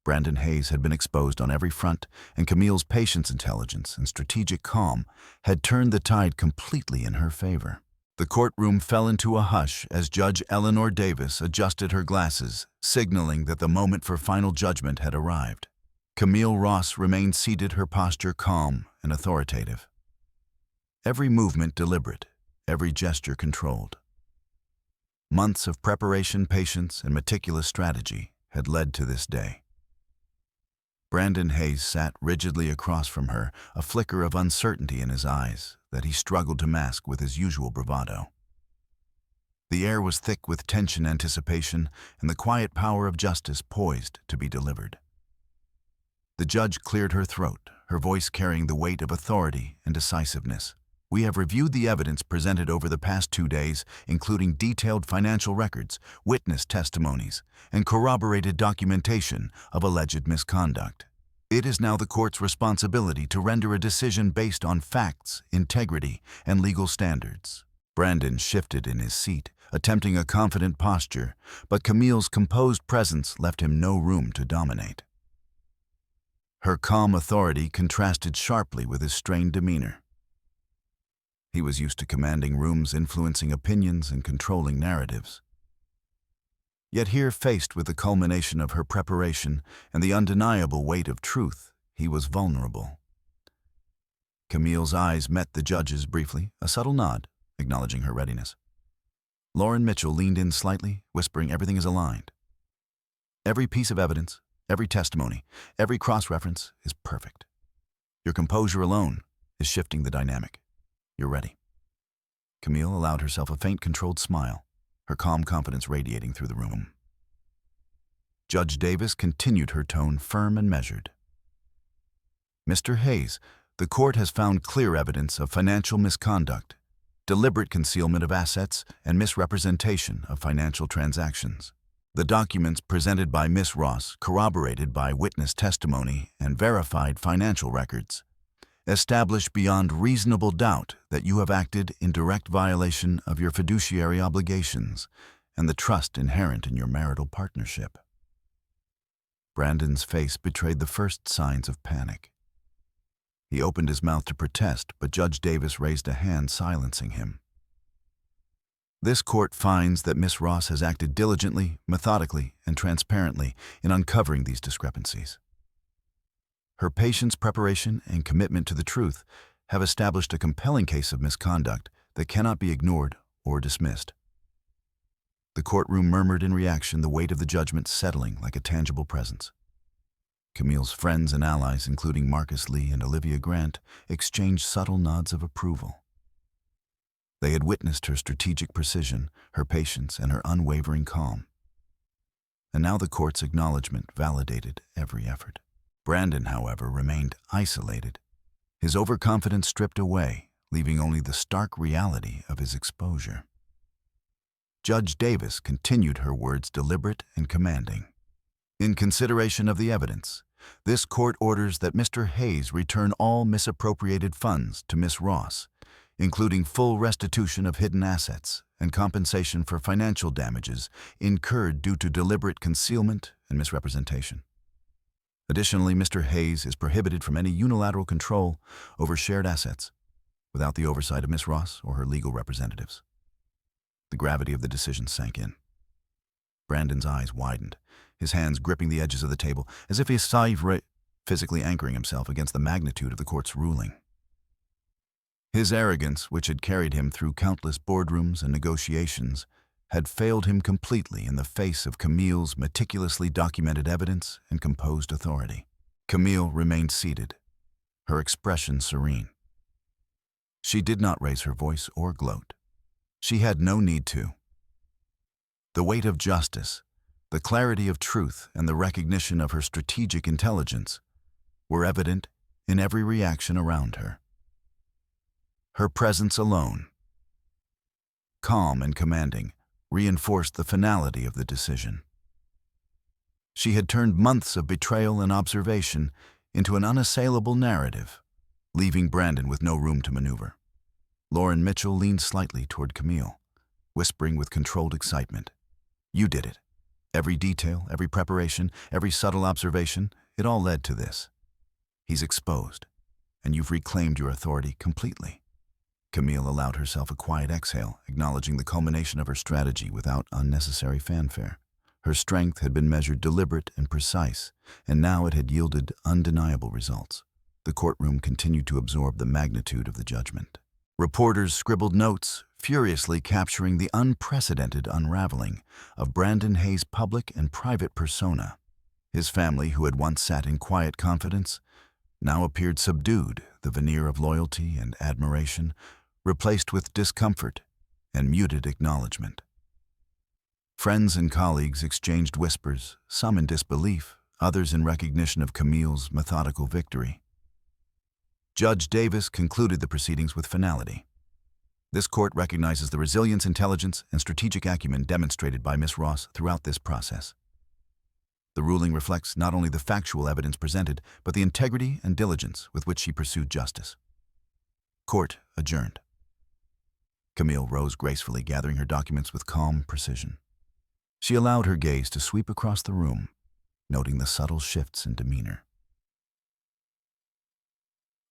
Brandon Hayes had been exposed on every front, and Camille's patience, intelligence, and strategic calm had turned the tide completely in her favor. The courtroom fell into a hush as Judge Eleanor Davis adjusted her glasses, signaling that the moment for final judgment had arrived. Camille Ross remained seated, her posture calm and authoritative. Every movement deliberate, every gesture controlled. Months of preparation, patience, and meticulous strategy had led to this day. Brandon Hayes sat rigidly across from her, a flicker of uncertainty in his eyes that he struggled to mask with his usual bravado. The air was thick with tension, anticipation, and the quiet power of justice poised to be delivered. The judge cleared her throat, her voice carrying the weight of authority and decisiveness. "We have reviewed the evidence presented over the past 2 days, including detailed financial records, witness testimonies, and corroborated documentation of alleged misconduct. It is now the court's responsibility to render a decision based on facts, integrity, and legal standards." Brandon shifted in his seat, attempting a confident posture, but Camille's composed presence left him no room to dominate. Her calm authority contrasted sharply with his strained demeanor. He was used to commanding rooms, influencing opinions, and controlling narratives. Yet here, faced with the culmination of her preparation and the undeniable weight of truth, he was vulnerable. Camille's eyes met the judge's briefly, a subtle nod, acknowledging her readiness. Lauren Mitchell leaned in slightly, whispering, "Everything is aligned. Every piece of evidence, every testimony, every cross-reference is perfect. Your composure alone is shifting the dynamic. You're ready." Camille allowed herself a faint, controlled smile, her calm confidence radiating through the room. Judge Davis continued, her tone firm and measured. "Mr. Hayes, the court has found clear evidence of financial misconduct, deliberate concealment of assets, and misrepresentation of financial transactions. The documents presented by Ms. Ross, corroborated by witness testimony and verified financial records, establish beyond reasonable doubt that you have acted in direct violation of your fiduciary obligations and the trust inherent in your marital partnership." Brandon's face betrayed the first signs of panic. He opened his mouth to protest, but Judge Davis raised a hand, silencing him. "This court finds that Ms. Ross has acted diligently, methodically, and transparently in uncovering these discrepancies. Her patience, preparation, and commitment to the truth have established a compelling case of misconduct that cannot be ignored or dismissed." The courtroom murmured in reaction, the weight of the judgment settling like a tangible presence. Camille's friends and allies, including Marcus Lee and Olivia Grant, exchanged subtle nods of approval. They had witnessed her strategic precision, her patience, and her unwavering calm. And now the court's acknowledgement validated every effort. Brandon, however, remained isolated, his overconfidence stripped away, leaving only the stark reality of his exposure. Judge Davis continued, her words deliberate and commanding. "In consideration of the evidence, this court orders that Mr. Hayes return all misappropriated funds to Ms. Ross, including full restitution of hidden assets and compensation for financial damages incurred due to deliberate concealment and misrepresentation. Additionally, Mr. Hayes is prohibited from any unilateral control over shared assets without the oversight of Ms. Ross or her legal representatives." The gravity of the decision sank in. Brandon's eyes widened, his hands gripping the edges of the table, as if he saw physically anchoring himself against the magnitude of the court's ruling. His arrogance, which had carried him through countless boardrooms and negotiations, had failed him completely in the face of Camille's meticulously documented evidence and composed authority. Camille remained seated, her expression serene. She did not raise her voice or gloat. She had no need to. The weight of justice, the clarity of truth, and the recognition of her strategic intelligence were evident in every reaction around her. Her presence alone, calm and commanding, reinforced the finality of the decision. She had turned months of betrayal and observation into an unassailable narrative, leaving Brandon with no room to maneuver. Lauren Mitchell leaned slightly toward Camille, whispering with controlled excitement, "You did it. Every detail, every preparation, every subtle observation, it all led to this. He's exposed, and you've reclaimed your authority completely." Camille allowed herself a quiet exhale, acknowledging the culmination of her strategy without unnecessary fanfare. Her strength had been measured deliberate and precise, and now it had yielded undeniable results. The courtroom continued to absorb the magnitude of the judgment. Reporters scribbled notes, furiously capturing the unprecedented unraveling of Brandon Hayes' public and private persona. His family, who had once sat in quiet confidence, now appeared subdued, the veneer of loyalty and admiration replaced with discomfort and muted acknowledgement. Friends and colleagues exchanged whispers, some in disbelief, others in recognition of Camille's methodical victory. Judge Davis concluded the proceedings with finality. This court recognizes the resilience, intelligence, and strategic acumen demonstrated by Miss Ross throughout this process. The ruling reflects not only the factual evidence presented, but the integrity and diligence with which she pursued justice. Court adjourned. Camille rose gracefully, gathering her documents with calm precision. She allowed her gaze to sweep across the room, noting the subtle shifts in demeanor.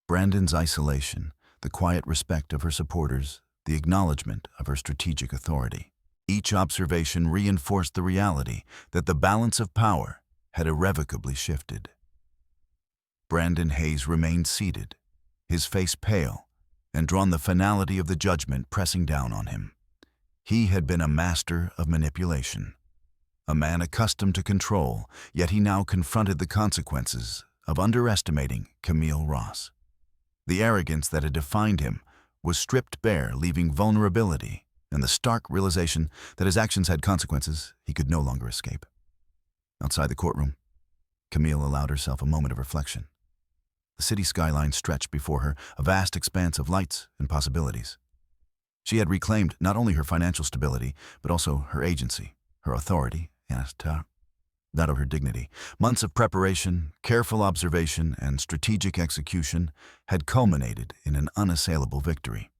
Brandon's isolation, the quiet respect of her supporters, the acknowledgement of her strategic authority. Each observation reinforced the reality that the balance of power had irrevocably shifted. Brandon Hayes remained seated, his face pale, and drawn, the finality of the judgment pressing down on him. He had been a master of manipulation, a man accustomed to control, yet he now confronted the consequences of underestimating Camille Ross. The arrogance that had defined him was stripped bare, leaving vulnerability and the stark realization that his actions had consequences he could no longer escape. Outside the courtroom, Camille allowed herself a moment of reflection. The city skyline stretched before her, a vast expanse of lights and possibilities. She had reclaimed not only her financial stability, but also her agency, her authority, and that of her dignity. Months of preparation, careful observation, and strategic execution had culminated in an unassailable victory.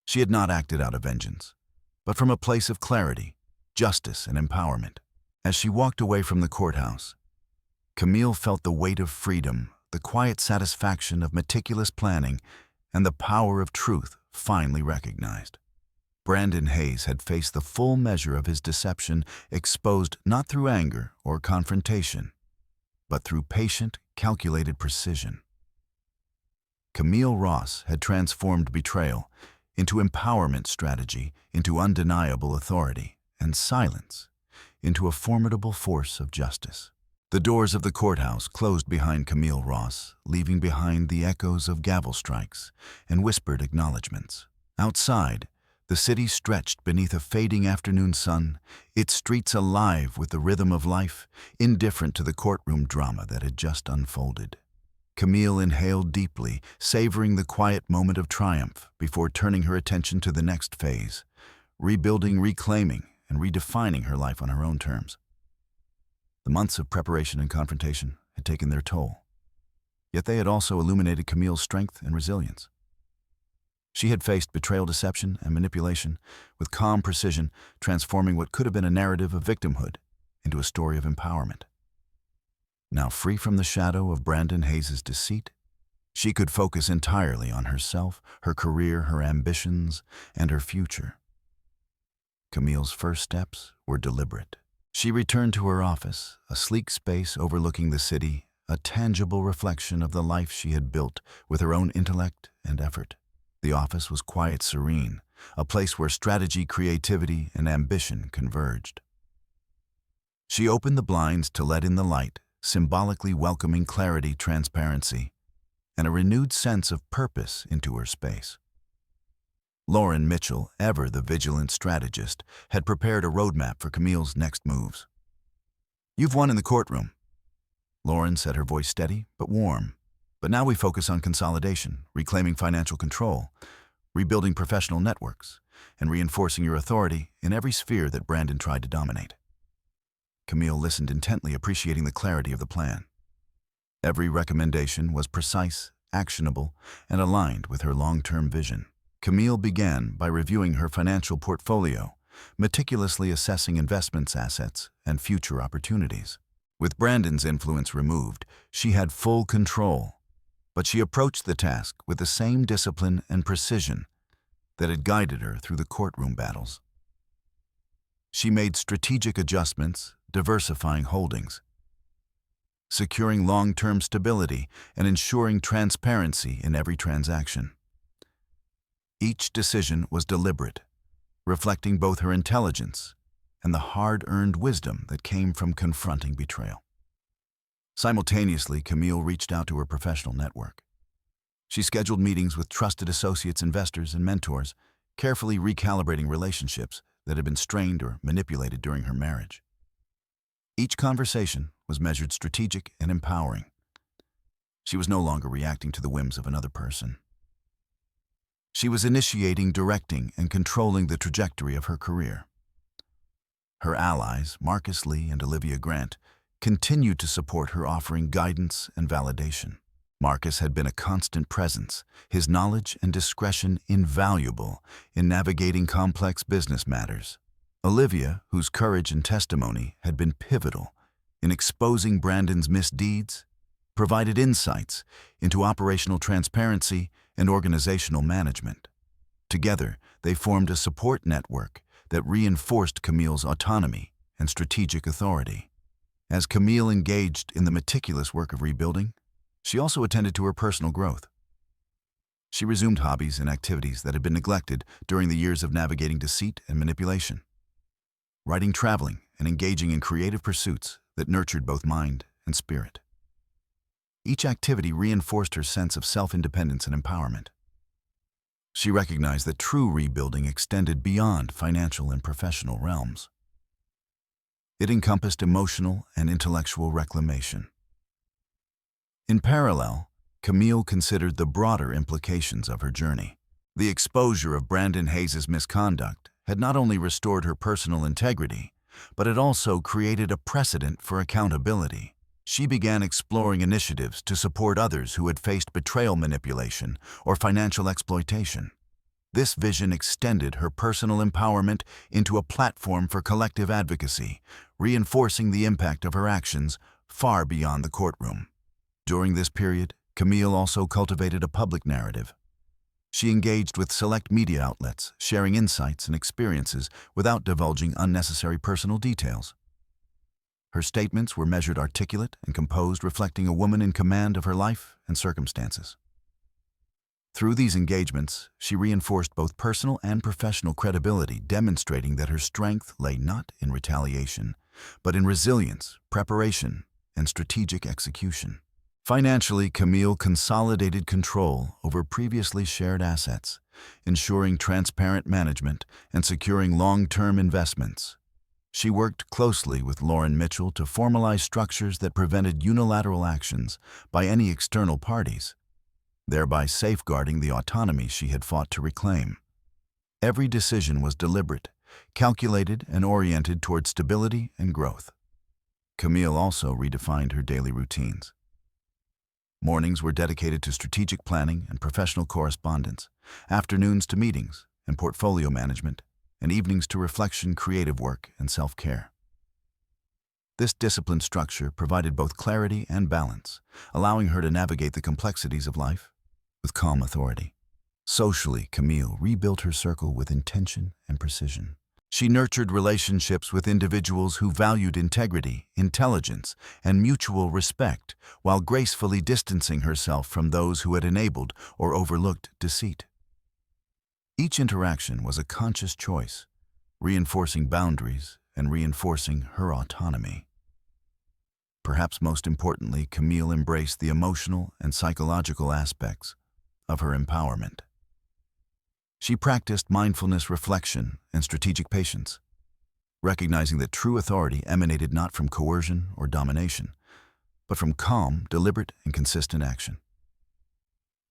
She had not acted out of vengeance, but from a place of clarity, justice, and empowerment. As she walked away from the courthouse, Camille felt the weight of freedom, the quiet satisfaction of meticulous planning, and the power of truth finally recognized. Brandon Hayes had faced the full measure of his deception, exposed not through anger or confrontation, but through patient, calculated precision. Camille Ross had transformed betrayal into empowerment strategy, into undeniable authority, and silence into a formidable force of justice. The doors of the courthouse closed behind Camille Ross, leaving behind the echoes of gavel strikes and whispered acknowledgments. Outside, the city stretched beneath a fading afternoon sun, its streets alive with the rhythm of life, indifferent to the courtroom drama that had just unfolded. Camille inhaled deeply, savoring the quiet moment of triumph before turning her attention to the next phase, rebuilding, reclaiming, and redefining her life on her own terms. The months of preparation and confrontation had taken their toll, yet they had also illuminated Camille's strength and resilience. She had faced betrayal, deception, and manipulation with calm precision, transforming what could have been a narrative of victimhood into a story of empowerment. Now free from the shadow of Brandon Hayes' deceit, she could focus entirely on herself, her career, her ambitions, and her future. Camille's first steps were deliberate. She returned to her office, a sleek space overlooking the city, a tangible reflection of the life she had built with her own intellect and effort. The office was quiet, serene, a place where strategy, creativity, and ambition converged. She opened the blinds to let in the light, symbolically welcoming clarity, transparency, and a renewed sense of purpose into her space. Lauren Mitchell, ever the vigilant strategist, had prepared a roadmap for Camille's next moves. "You've won in the courtroom," Lauren said, her voice steady but warm. "But now we focus on consolidation, reclaiming financial control, rebuilding professional networks, and reinforcing your authority in every sphere that Brandon tried to dominate." Camille listened intently, appreciating the clarity of the plan. Every recommendation was precise, actionable, and aligned with her long-term vision. Camille began by reviewing her financial portfolio, meticulously assessing investments, assets, and future opportunities. With Brandon's influence removed, she had full control, but she approached the task with the same discipline and precision that had guided her through the courtroom battles. She made strategic adjustments, diversifying holdings, securing long-term stability, and ensuring transparency in every transaction. Each decision was deliberate, reflecting both her intelligence and the hard-earned wisdom that came from confronting betrayal. Simultaneously, Camille reached out to her professional network. She scheduled meetings with trusted associates, investors, and mentors, carefully recalibrating relationships that had been strained or manipulated during her marriage. Each conversation was measured strategic and empowering. She was no longer reacting to the whims of another person. She was initiating, directing, and controlling the trajectory of her career. Her allies, Marcus Lee and Olivia Grant, continued to support her, offering guidance and validation. Marcus had been a constant presence, his knowledge and discretion invaluable in navigating complex business matters. Olivia, whose courage and testimony had been pivotal in exposing Brandon's misdeeds, provided insights into operational transparency and organizational management. Together, they formed a support network that reinforced Camille's autonomy and strategic authority. As Camille engaged in the meticulous work of rebuilding, she also attended to her personal growth. She resumed hobbies and activities that had been neglected during the years of navigating deceit and manipulation. Writing, traveling, and engaging in creative pursuits that nurtured both mind and spirit. Each activity reinforced her sense of self-independence and empowerment. She recognized that true rebuilding extended beyond financial and professional realms. It encompassed emotional and intellectual reclamation. In parallel, Camille considered the broader implications of her journey. The exposure of Brandon Hayes' misconduct had not only restored her personal integrity, but it also created a precedent for accountability. She began exploring initiatives to support others who had faced betrayal, manipulation, or financial exploitation. This vision extended her personal empowerment into a platform for collective advocacy, reinforcing the impact of her actions far beyond the courtroom. During this period, Camille also cultivated a public narrative. She engaged with select media outlets, sharing insights and experiences without divulging unnecessary personal details. Her statements were measured, articulate, and composed, reflecting a woman in command of her life and circumstances. Through these engagements, she reinforced both personal and professional credibility, demonstrating that her strength lay not in retaliation, but in resilience, preparation, and strategic execution. Financially, Camille consolidated control over previously shared assets, ensuring transparent management and securing long-term investments. She worked closely with Lauren Mitchell to formalize structures that prevented unilateral actions by any external parties, thereby safeguarding the autonomy she had fought to reclaim. Every decision was deliberate, calculated, and oriented toward stability and growth. Camille also redefined her daily routines. Mornings were dedicated to strategic planning and professional correspondence, afternoons to meetings and portfolio management, and evenings to reflection, creative work, and self-care. This disciplined structure provided both clarity and balance, allowing her to navigate the complexities of life with calm authority. Socially, Camille rebuilt her circle with intention and precision. She nurtured relationships with individuals who valued integrity, intelligence, and mutual respect, while gracefully distancing herself from those who had enabled or overlooked deceit. Each interaction was a conscious choice, reinforcing boundaries and reinforcing her autonomy. Perhaps most importantly, Camille embraced the emotional and psychological aspects of her empowerment. She practiced mindfulness, reflection, and strategic patience, recognizing that true authority emanated not from coercion or domination, but from calm, deliberate, and consistent action.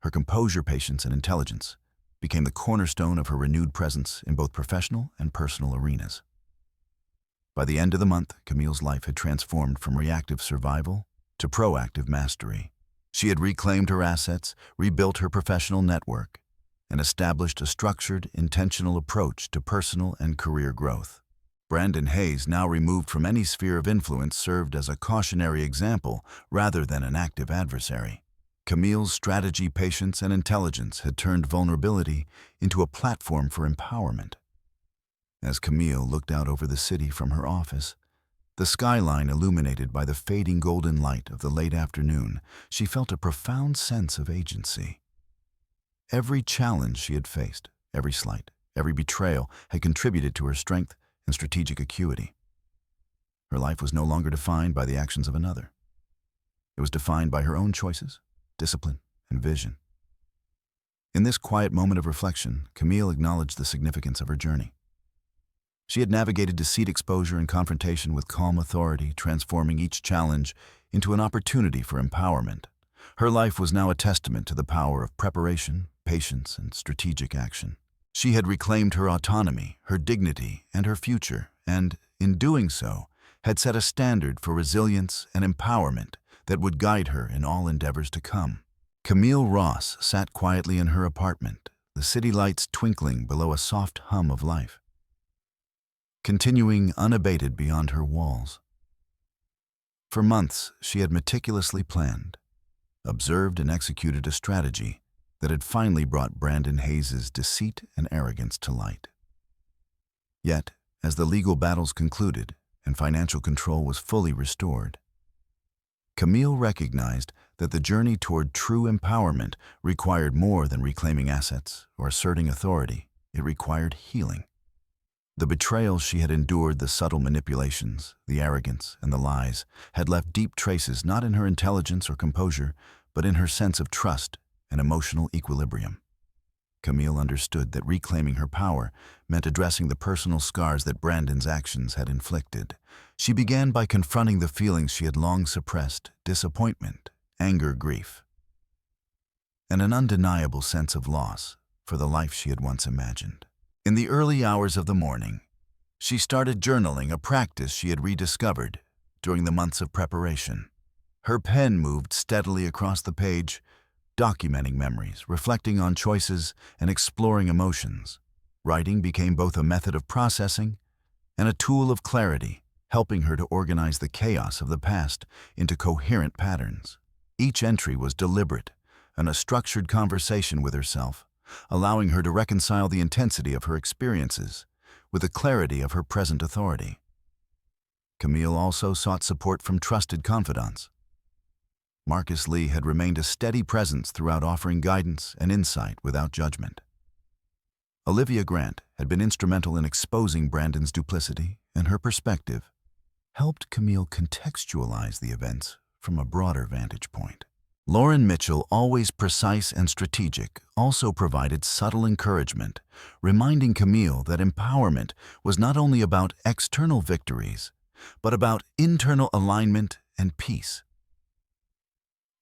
Her composure, patience, and intelligence became the cornerstone of her renewed presence in both professional and personal arenas. By the end of the month, Camille's life had transformed from reactive survival to proactive mastery. She had reclaimed her assets, rebuilt her professional network, and established a structured, intentional approach to personal and career growth. Brandon Hayes, now removed from any sphere of influence, served as a cautionary example rather than an active adversary. Camille's strategy, patience, and intelligence had turned vulnerability into a platform for empowerment. As Camille looked out over the city from her office, the skyline illuminated by the fading golden light of the late afternoon, she felt a profound sense of agency. Every challenge she had faced, every slight, every betrayal had contributed to her strength and strategic acuity. Her life was no longer defined by the actions of another. It was defined by her own choices, discipline, and vision. In this quiet moment of reflection, Camille acknowledged the significance of her journey. She had navigated deceit, exposure, and confrontation with calm authority, transforming each challenge into an opportunity for empowerment. Her life was now a testament to the power of preparation, patience, and strategic action. She had reclaimed her autonomy, her dignity, and her future, and, in doing so, had set a standard for resilience and empowerment that would guide her in all endeavors to come. Camille Ross sat quietly in her apartment, the city lights twinkling below a soft hum of life, continuing unabated beyond her walls. For months, she had meticulously planned, observed and executed a strategy that had finally brought Brandon Hayes' deceit and arrogance to light. Yet, as the legal battles concluded and financial control was fully restored, Camille recognized that the journey toward true empowerment required more than reclaiming assets or asserting authority. It required healing. The betrayal she had endured, the subtle manipulations, the arrogance, and the lies, had left deep traces not in her intelligence or composure, but in her sense of trust and emotional equilibrium. Camille understood that reclaiming her power meant addressing the personal scars that Brandon's actions had inflicted. She began by confronting the feelings she had long suppressed: disappointment, anger, grief, and an undeniable sense of loss for the life she had once imagined. In the early hours of the morning, she started journaling, a practice she had rediscovered during the months of preparation. Her pen moved steadily across the page, documenting memories, reflecting on choices, and exploring emotions. Writing became both a method of processing and a tool of clarity, helping her to organize the chaos of the past into coherent patterns. Each entry was deliberate and a structured conversation with herself, allowing her to reconcile the intensity of her experiences with the clarity of her present authority. Camille also sought support from trusted confidants. Marcus Lee had remained a steady presence throughout, offering guidance and insight without judgment. Olivia Grant had been instrumental in exposing Brandon's duplicity, and her perspective helped Camille contextualize the events from a broader vantage point. Lauren Mitchell, always precise and strategic, also provided subtle encouragement, reminding Camille that empowerment was not only about external victories, but about internal alignment and peace.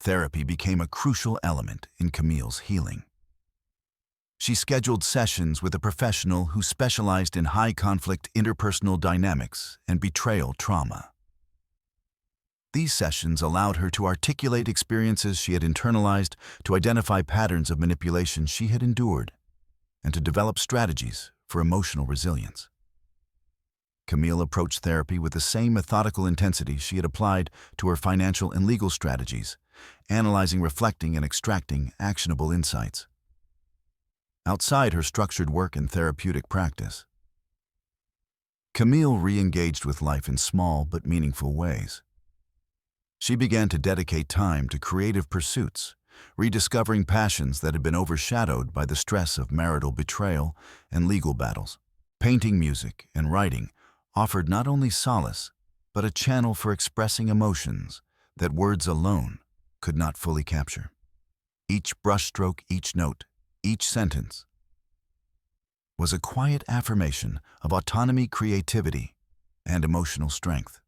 Therapy became a crucial element in Camille's healing. She scheduled sessions with a professional who specialized in high-conflict interpersonal dynamics and betrayal trauma. These sessions allowed her to articulate experiences she had internalized, to identify patterns of manipulation she had endured, and to develop strategies for emotional resilience. Camille approached therapy with the same methodical intensity she had applied to her financial and legal strategies, analyzing, reflecting, and extracting actionable insights. Outside her structured work and therapeutic practice, Camille re-engaged with life in small but meaningful ways. She began to dedicate time to creative pursuits, rediscovering passions that had been overshadowed by the stress of marital betrayal and legal battles. Painting, music, and writing offered not only solace, but a channel for expressing emotions that words alone could not fully capture. Each brushstroke, each note, each sentence was a quiet affirmation of autonomy, creativity, and emotional strength.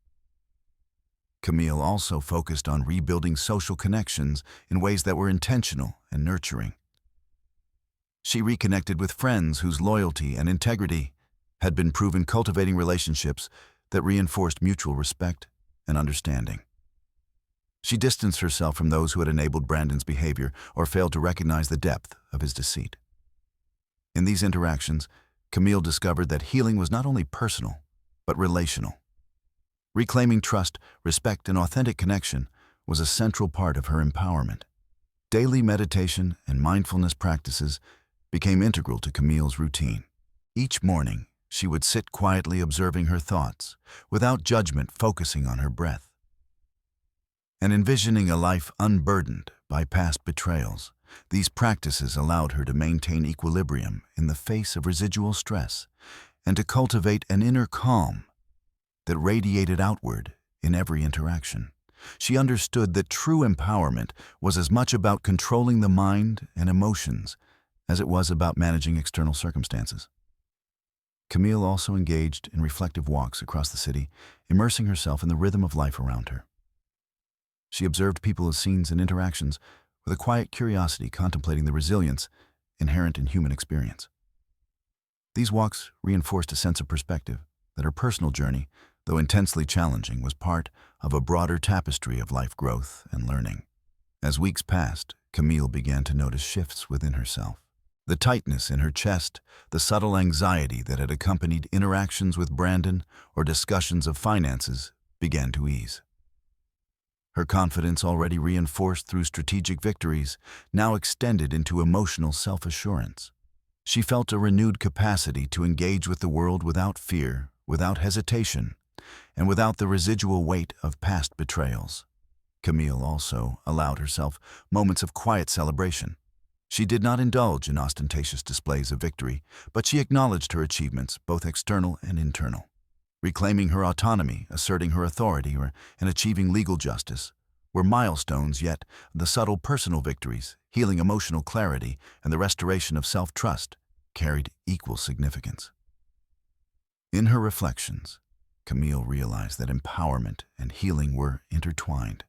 Camille also focused on rebuilding social connections in ways that were intentional and nurturing. She reconnected with friends whose loyalty and integrity had been proven, cultivating relationships that reinforced mutual respect and understanding. She distanced herself from those who had enabled Brandon's behavior or failed to recognize the depth of his deceit. In these interactions, Camille discovered that healing was not only personal, but relational. Reclaiming trust, respect, and authentic connection was a central part of her empowerment. Daily meditation and mindfulness practices became integral to Camille's routine. Each morning, she would sit quietly observing her thoughts, without judgment, focusing on her breath, and envisioning a life unburdened by past betrayals. These practices allowed her to maintain equilibrium in the face of residual stress and to cultivate an inner calm that radiated outward in every interaction. She understood that true empowerment was as much about controlling the mind and emotions as it was about managing external circumstances. Camille also engaged in reflective walks across the city, immersing herself in the rhythm of life around her. She observed people's scenes and interactions with a quiet curiosity, contemplating the resilience inherent in human experience. These walks reinforced a sense of perspective that her personal journey, though intensely challenging, was part of a broader tapestry of life growth and learning. As weeks passed, Camille began to notice shifts within herself. The tightness in her chest, the subtle anxiety that had accompanied interactions with Brandon or discussions of finances began to ease. Her confidence, already reinforced through strategic victories, now extended into emotional self-assurance. She felt a renewed capacity to engage with the world without fear, without hesitation, and without the residual weight of past betrayals. Camille also allowed herself moments of quiet celebration. She did not indulge in ostentatious displays of victory, but she acknowledged her achievements, both external and internal. Reclaiming her autonomy, asserting her authority, and achieving legal justice were milestones, yet the subtle personal victories, healing emotional clarity, and the restoration of self-trust carried equal significance. In her reflections, Camille realized that empowerment and healing were intertwined.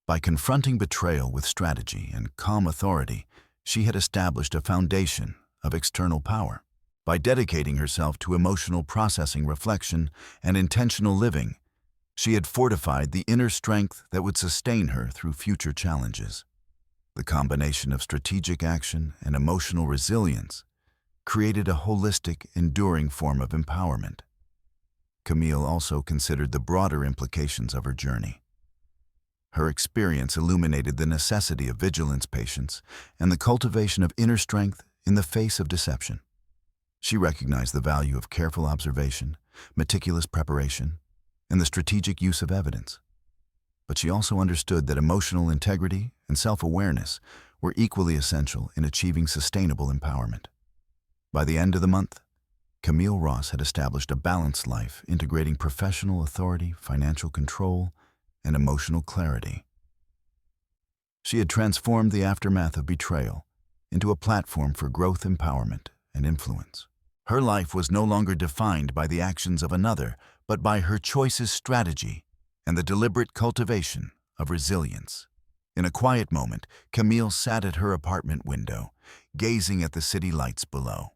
By confronting betrayal with strategy and calm authority, she had established a foundation of external power. By dedicating herself to emotional processing, reflection, and intentional living, she had fortified the inner strength that would sustain her through future challenges. The combination of strategic action and emotional resilience created a holistic, enduring form of empowerment. Camille also considered the broader implications of her journey. Her experience illuminated the necessity of vigilance, patience, and the cultivation of inner strength in the face of deception. She recognized the value of careful observation, meticulous preparation, and the strategic use of evidence. But she also understood that emotional integrity and self-awareness were equally essential in achieving sustainable empowerment. By the end of the month, Camille Ross had established a balanced life, integrating professional authority, financial control, and emotional clarity. She had transformed the aftermath of betrayal into a platform for growth, empowerment, and influence. Her life was no longer defined by the actions of another, but by her choices, strategy, and the deliberate cultivation of resilience. In a quiet moment, Camille sat at her apartment window, gazing at the city lights below.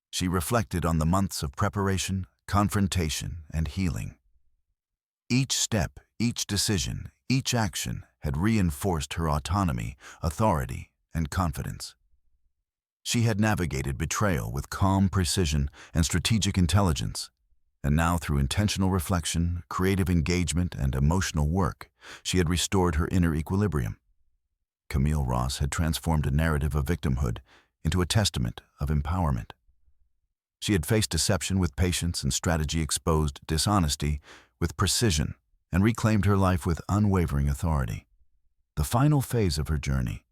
She reflected on the months of preparation, confrontation, and healing. Each step, each decision, each action had reinforced her autonomy, authority, and confidence. She had navigated betrayal with calm precision and strategic intelligence, and now through intentional reflection, creative engagement, and emotional work, she had restored her inner equilibrium. Camille Ross had transformed a narrative of victimhood into a testament of empowerment. She had faced deception with patience and strategy, exposed dishonesty with precision, and reclaimed her life with unwavering authority. The final phase of her journey,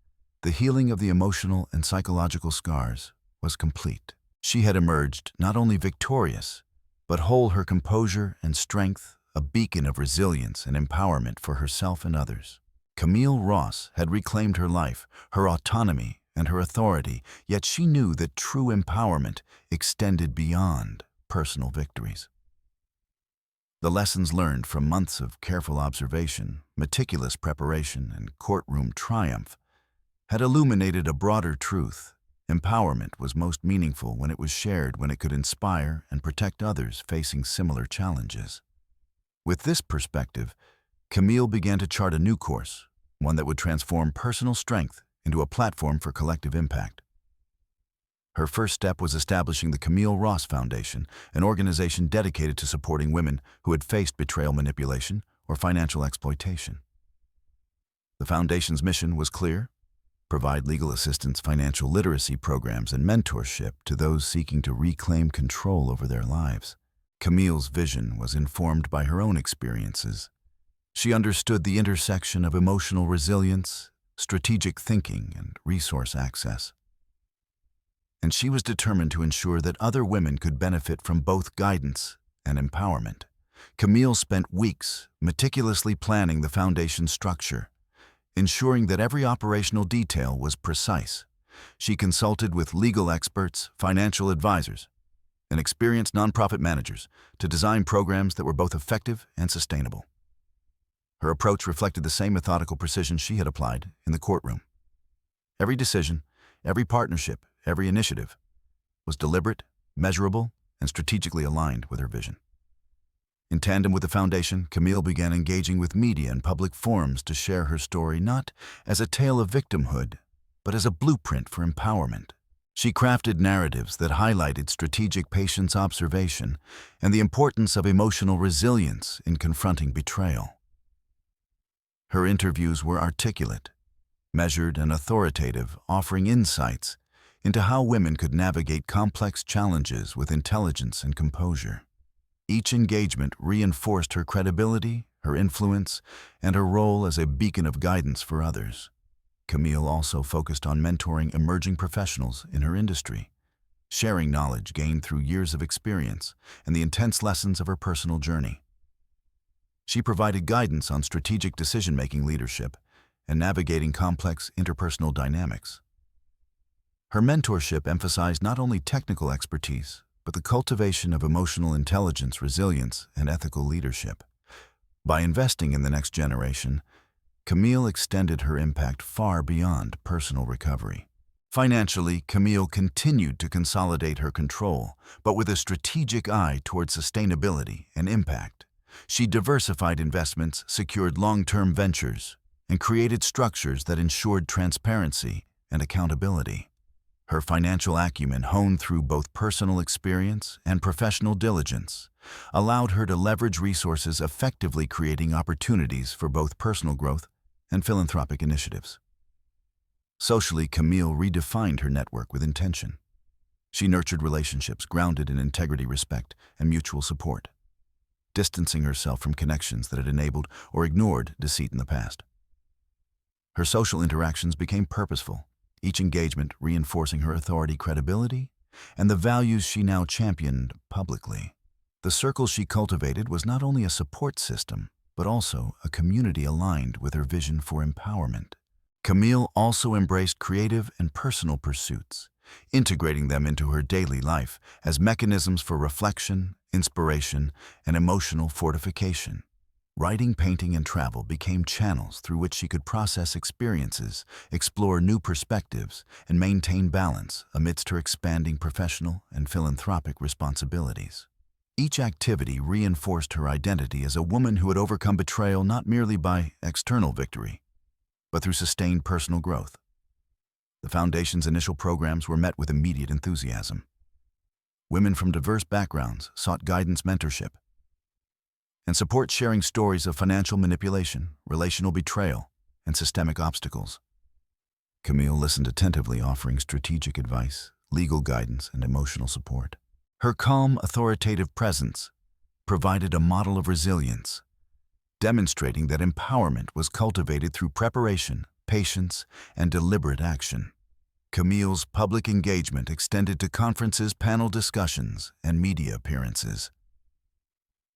the healing of the emotional and psychological scars, was complete. She had emerged not only victorious, but whole, her composure and strength a beacon of resilience and empowerment for herself and others. Camille Ross had reclaimed her life, her autonomy, and her authority, yet she knew that true empowerment extended beyond personal victories. The lessons learned from months of careful observation, meticulous preparation, and courtroom triumph had illuminated a broader truth. Empowerment was most meaningful when it was shared, when it could inspire and protect others facing similar challenges. With this perspective, Camille began to chart a new course, one that would transform personal strength into a platform for collective impact. Her first step was establishing the Camille Ross Foundation, an organization dedicated to supporting women who had faced betrayal, manipulation, or financial exploitation. The foundation's mission was clear: provide legal assistance, financial literacy programs, and mentorship to those seeking to reclaim control over their lives. Camille's vision was informed by her own experiences. She understood the intersection of emotional resilience, strategic thinking, and resource access. and she was determined to ensure that other women could benefit from both guidance and empowerment. Camille spent weeks meticulously planning the foundation's structure, ensuring that every operational detail was precise. She consulted with legal experts, financial advisors, and experienced nonprofit managers to design programs that were both effective and sustainable. Her approach reflected the same methodical precision she had applied in the courtroom. Every decision, every partnership, every initiative was deliberate, measurable, and strategically aligned with her vision. In tandem with the foundation, Camille began engaging with media and public forums to share her story not as a tale of victimhood, but as a blueprint for empowerment. She crafted narratives that highlighted strategic patience observation and the importance of emotional resilience in confronting betrayal. Her interviews were articulate, measured, and authoritative, offering insights into how women could navigate complex challenges with intelligence and composure. Each engagement reinforced her credibility, her influence, and her role as a beacon of guidance for others. Camille also focused on mentoring emerging professionals in her industry, sharing knowledge gained through years of experience and the intense lessons of her personal journey. She provided guidance on strategic decision-making, leadership, and navigating complex interpersonal dynamics. Her mentorship emphasized not only technical expertise, but the cultivation of emotional intelligence, resilience, and ethical leadership. By investing in the next generation, Camille extended her impact far beyond personal recovery. Financially, Camille continued to consolidate her control, but with a strategic eye toward sustainability and impact. She diversified investments, secured long-term ventures, and created structures that ensured transparency and accountability. Her financial acumen, honed through both personal experience and professional diligence, allowed her to leverage resources effectively, creating opportunities for both personal growth and philanthropic initiatives. Socially, Camille redefined her network with intention. She nurtured relationships grounded in integrity, respect, and mutual support, distancing herself from connections that had enabled or ignored deceit in the past. Her social interactions became purposeful, each engagement reinforcing her authority, credibility, and the values she now championed publicly. The circle she cultivated was not only a support system, but also a community aligned with her vision for empowerment. Camille also embraced creative and personal pursuits, integrating them into her daily life as mechanisms for reflection, inspiration, and emotional fortification. Writing, painting, and travel became channels through which she could process experiences, explore new perspectives, and maintain balance amidst her expanding professional and philanthropic responsibilities. Each activity reinforced her identity as a woman who had overcome betrayal not merely by external victory, but through sustained personal growth. The Foundation's initial programs were met with immediate enthusiasm. Women from diverse backgrounds sought guidance, mentorship, and support, sharing stories of financial manipulation, relational betrayal, and systemic obstacles. Camille listened attentively, offering strategic advice, legal guidance, and emotional support. Her calm, authoritative presence provided a model of resilience, demonstrating that empowerment was cultivated through preparation, patience, and deliberate action. Camille's public engagement extended to conferences, panel discussions, and media appearances.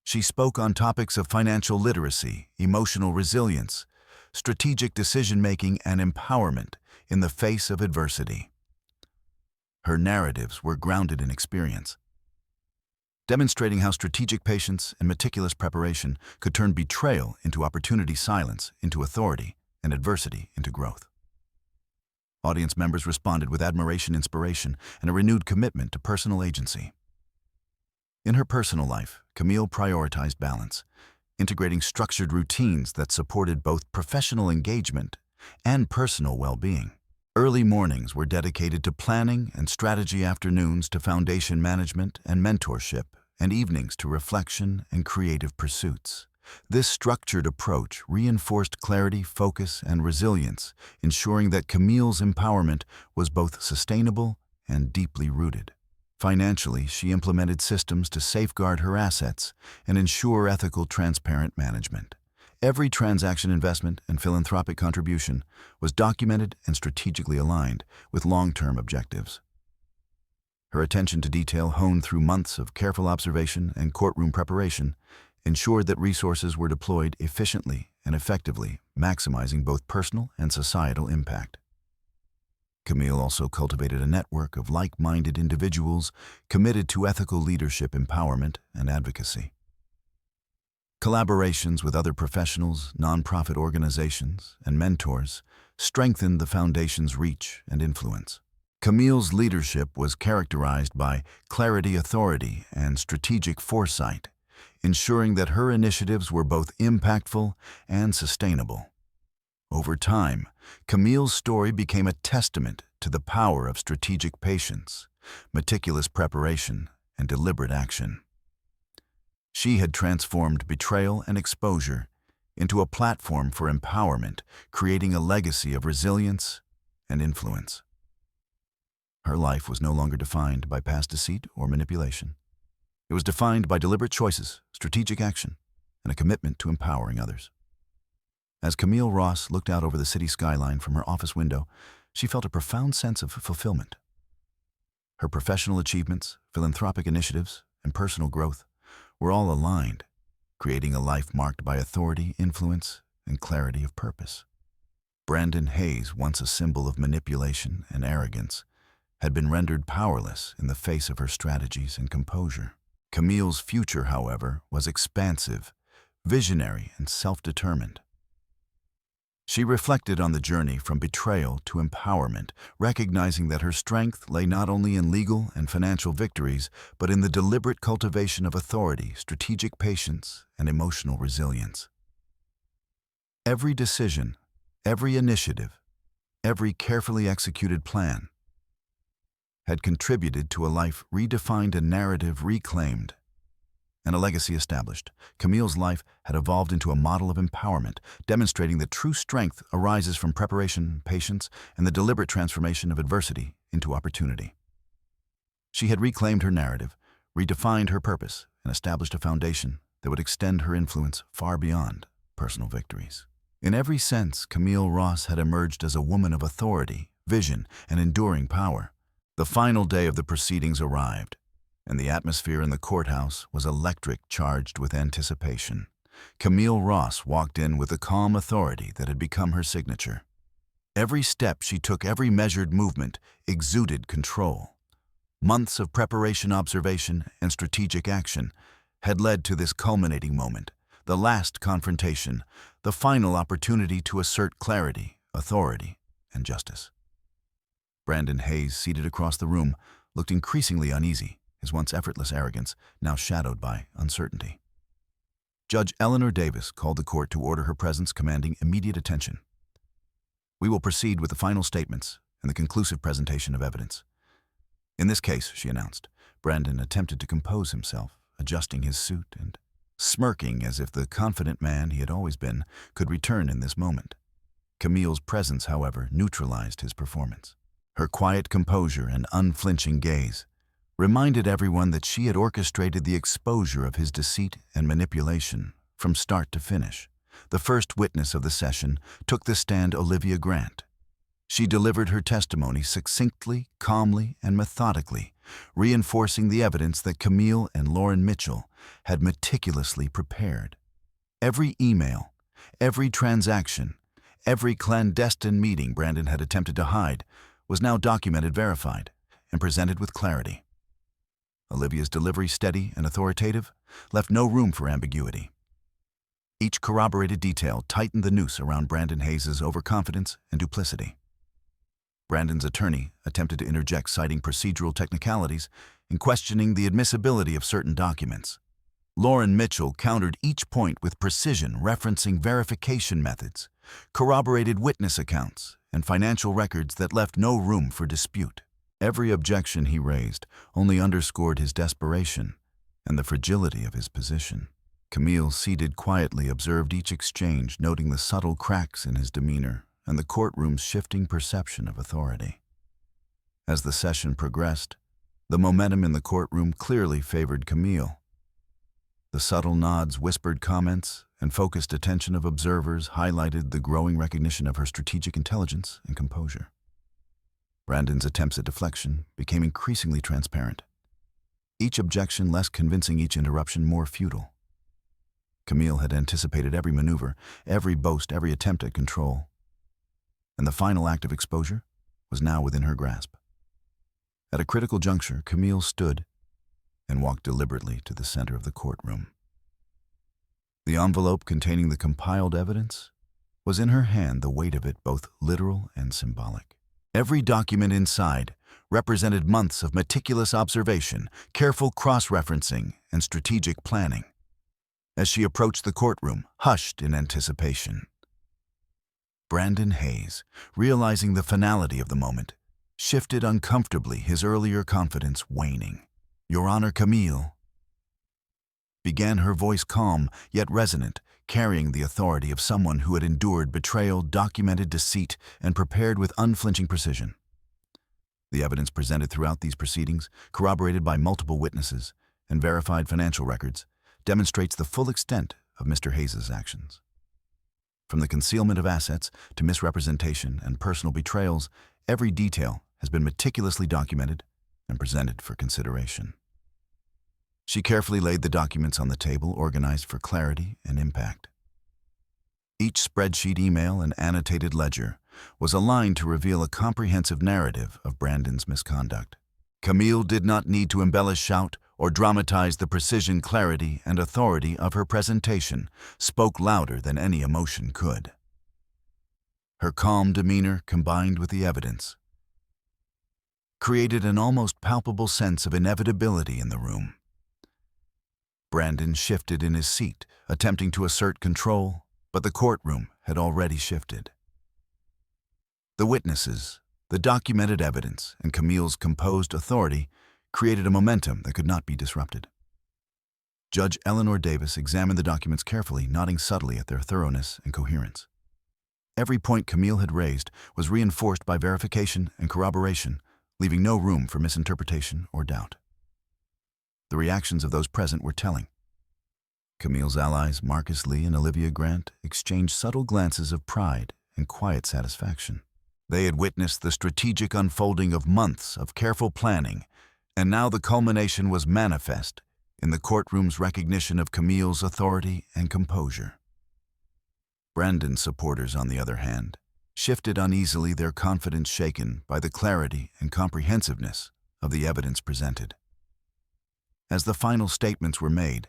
She spoke on topics of financial literacy, emotional resilience, strategic decision-making, and empowerment in the face of adversity. Her narratives were grounded in experience, demonstrating how strategic patience and meticulous preparation could turn betrayal into opportunity, silence into authority, and adversity into growth. Audience members responded with admiration, inspiration, and a renewed commitment to personal agency. In her personal life, Camille prioritized balance, integrating structured routines that supported both professional engagement and personal well-being. Early mornings were dedicated to planning and strategy, afternoons to foundation management and mentorship, and evenings to reflection and creative pursuits. This structured approach reinforced clarity, focus, and resilience, ensuring that Camille's empowerment was both sustainable and deeply rooted. Financially, she implemented systems to safeguard her assets and ensure ethical, transparent management. Every transaction, investment, and philanthropic contribution was documented and strategically aligned with long-term objectives. Her attention to detail, honed through months of careful observation and courtroom preparation, ensured that resources were deployed efficiently and effectively, maximizing both personal and societal impact. Camille also cultivated a network of like-minded individuals committed to ethical leadership, empowerment, and advocacy. Collaborations with other professionals, nonprofit organizations, and mentors strengthened the foundation's reach and influence. Camille's leadership was characterized by clarity, authority, and strategic foresight, ensuring that her initiatives were both impactful and sustainable. Over time, Camille's story became a testament to the power of strategic patience, meticulous preparation, and deliberate action. She had transformed betrayal and exposure into a platform for empowerment, creating a legacy of resilience and influence. Her life was no longer defined by past deceit or manipulation. It was defined by deliberate choices, strategic action, and a commitment to empowering others. As Camille Ross looked out over the city skyline from her office window, she felt a profound sense of fulfillment. Her professional achievements, philanthropic initiatives, and personal growth were all aligned, creating a life marked by authority, influence, and clarity of purpose. Brandon Hayes, once a symbol of manipulation and arrogance, had been rendered powerless in the face of her strategies and composure. Camille's future, however, was expansive, visionary, and self-determined. She reflected on the journey from betrayal to empowerment, recognizing that her strength lay not only in legal and financial victories, but in the deliberate cultivation of authority, strategic patience, and emotional resilience. Every decision, every initiative, every carefully executed plan had contributed to a life redefined, a narrative reclaimed, and a legacy established. Camille's life had evolved into a model of empowerment, demonstrating that true strength arises from preparation, patience, and the deliberate transformation of adversity into opportunity. She had reclaimed her narrative, redefined her purpose, and established a foundation that would extend her influence far beyond personal victories. In every sense, Camille Ross had emerged as a woman of authority, vision, and enduring power. The final day of the proceedings arrived, and the atmosphere in the courthouse was electric, charged with anticipation. Camille Ross walked in with the calm authority that had become her signature. Every step she took, every measured movement, exuded control. Months of preparation, observation, and strategic action had led to this culminating moment, the last confrontation, the final opportunity to assert clarity, authority, and justice. Brandon Hayes, seated across the room, looked increasingly uneasy, his once effortless arrogance now shadowed by uncertainty. Judge Eleanor Davis called the court to order, her presence commanding immediate attention. "We will proceed with the final statements and the conclusive presentation of evidence." "In this case," she announced, Brandon attempted to compose himself, adjusting his suit and smirking as if the confident man he had always been could return in this moment. Camille's presence, however, neutralized his performance. Her quiet composure and unflinching gaze reminded everyone that she had orchestrated the exposure of his deceit and manipulation from start to finish. The first witness of the session took the stand, Olivia Grant. She delivered her testimony succinctly, calmly, and methodically, reinforcing the evidence that Camille and Lauren Mitchell had meticulously prepared. Every email, every transaction, every clandestine meeting Brandon had attempted to hide was now documented, verified, and presented with clarity. Olivia's delivery, steady and authoritative, left no room for ambiguity. Each corroborated detail tightened the noose around Brandon Hayes' overconfidence and duplicity. Brandon's attorney attempted to interject, citing procedural technicalities and questioning the admissibility of certain documents. Lauren Mitchell countered each point with precision, referencing verification methods, corroborated witness accounts, and financial records that left no room for dispute. Every objection he raised only underscored his desperation and the fragility of his position. Camille, seated quietly, observed each exchange, noting the subtle cracks in his demeanor and the courtroom's shifting perception of authority. As the session progressed, the momentum in the courtroom clearly favored Camille. The subtle nods, whispered comments, and focused attention of observers highlighted the growing recognition of her strategic intelligence and composure. Brandon's attempts at deflection became increasingly transparent. Each objection less convincing, each interruption more futile. Camille had anticipated every maneuver, every boast, every attempt at control. And the final act of exposure was now within her grasp. At a critical juncture, Camille stood and walked deliberately to the center of the courtroom. The envelope containing the compiled evidence was in her hand, the weight of it both literal and symbolic. Every document inside represented months of meticulous observation, careful cross-referencing, and strategic planning. As she approached the courtroom, hushed in anticipation, Brandon Hayes, realizing the finality of the moment, shifted uncomfortably, his earlier confidence waning. "Your Honor, Camille," began her voice, calm yet resonant, carrying the authority of someone who had endured betrayal, documented deceit, and prepared with unflinching precision. The evidence presented throughout these proceedings, corroborated by multiple witnesses and verified financial records, demonstrates the full extent of Mr. Hayes' actions. From the concealment of assets to misrepresentation and personal betrayals, every detail has been meticulously documented and presented for consideration. She carefully laid the documents on the table, organized for clarity and impact. Each spreadsheet, email, and annotated ledger was aligned to reveal a comprehensive narrative of Brandon's misconduct. Camille did not need to embellish, shout, or dramatize. The precision, clarity, and authority of her presentation spoke louder than any emotion could. Her calm demeanor, combined with the evidence, created an almost palpable sense of inevitability in the room. Brandon shifted in his seat, attempting to assert control, but the courtroom had already shifted. The witnesses, the documented evidence, and Camille's composed authority created a momentum that could not be disrupted. Judge Eleanor Davis examined the documents carefully, nodding subtly at their thoroughness and coherence. Every point Camille had raised was reinforced by verification and corroboration, leaving no room for misinterpretation or doubt. The reactions of those present were telling. Camille's allies, Marcus Lee and Olivia Grant, exchanged subtle glances of pride and quiet satisfaction. They had witnessed the strategic unfolding of months of careful planning, and now the culmination was manifest in the courtroom's recognition of Camille's authority and composure. Brandon's supporters, on the other hand, shifted uneasily, their confidence shaken by the clarity and comprehensiveness of the evidence presented. As the final statements were made,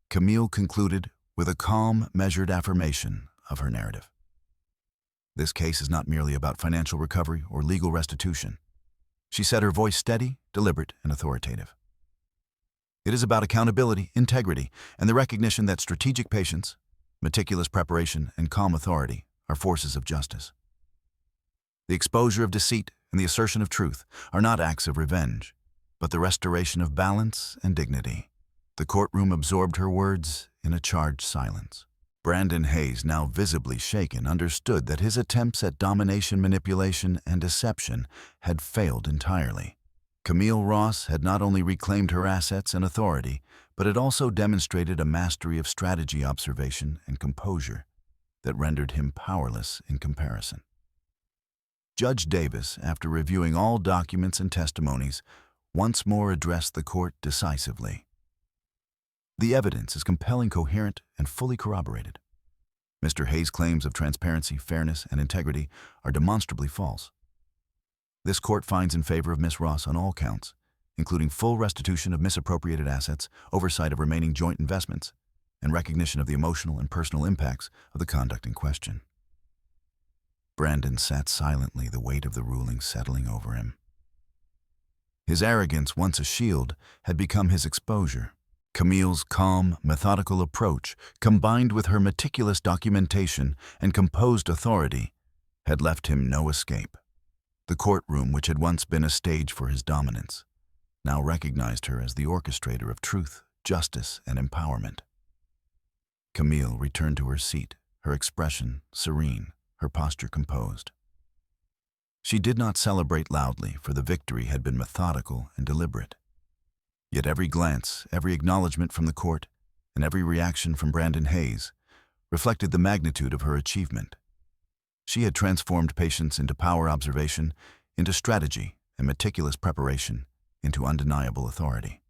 Camille concluded with a calm, measured affirmation of her narrative. This case is not merely about financial recovery or legal restitution. She said, her voice steady, deliberate, and authoritative. It is about accountability, integrity, and the recognition that strategic patience, meticulous preparation, and calm authority are forces of justice. The exposure of deceit and the assertion of truth are not acts of revenge, but the restoration of balance and dignity. The courtroom absorbed her words in a charged silence. Brandon Hayes, now visibly shaken, understood that his attempts at domination, manipulation, and deception had failed entirely. Camille Ross had not only reclaimed her assets and authority, but had also demonstrated a mastery of strategy, observation, and composure that rendered him powerless in comparison. Judge Davis, after reviewing all documents and testimonies, once more addressed the court decisively. The evidence is compelling, coherent, and fully corroborated. Mr. Hayes' claims of transparency, fairness, and integrity are demonstrably false. This court finds in favor of Ms. Ross on all counts, including full restitution of misappropriated assets, oversight of remaining joint investments, and recognition of the emotional and personal impacts of the conduct in question. Brandon sat silently, the weight of the ruling settling over him. His arrogance, once a shield, had become his exposure. Camille's calm, methodical approach, combined with her meticulous documentation and composed authority, had left him no escape. The courtroom, which had once been a stage for his dominance, now recognized her as the orchestrator of truth, justice, and empowerment. Camille returned to her seat, her expression serene, her posture composed. She did not celebrate loudly, for the victory had been methodical and deliberate. Yet every glance, every acknowledgement from the court, and every reaction from Brandon Hayes reflected the magnitude of her achievement. She had transformed patience into power, observation into strategy and meticulous preparation into undeniable authority.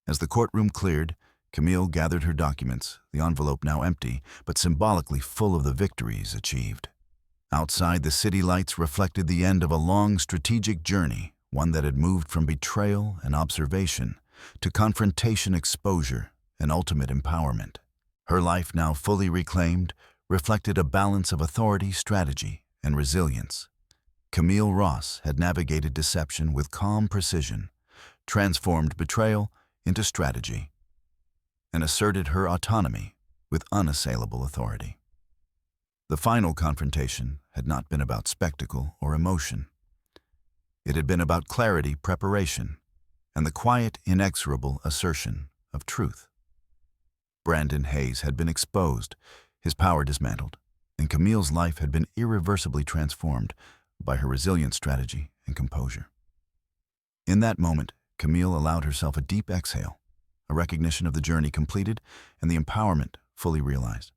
As the courtroom cleared, Camille gathered her documents, the envelope now empty, but symbolically full of the victories achieved. Outside, the city lights reflected the end of a long strategic journey, one that had moved from betrayal and observation to confrontation, exposure, and ultimate empowerment. Her life, now fully reclaimed, reflected a balance of authority, strategy, and resilience. Camille Ross had navigated deception with calm precision, transformed betrayal into strategy, and asserted her autonomy with unassailable authority. The final confrontation had not been about spectacle or emotion. It had been about clarity, preparation, and the quiet, inexorable assertion of truth. Brandon Hayes had been exposed, his power dismantled, and Camille's life had been irreversibly transformed by her resilient strategy and composure. In that moment, Camille allowed herself a deep exhale, a recognition of the journey completed and the empowerment fully realized.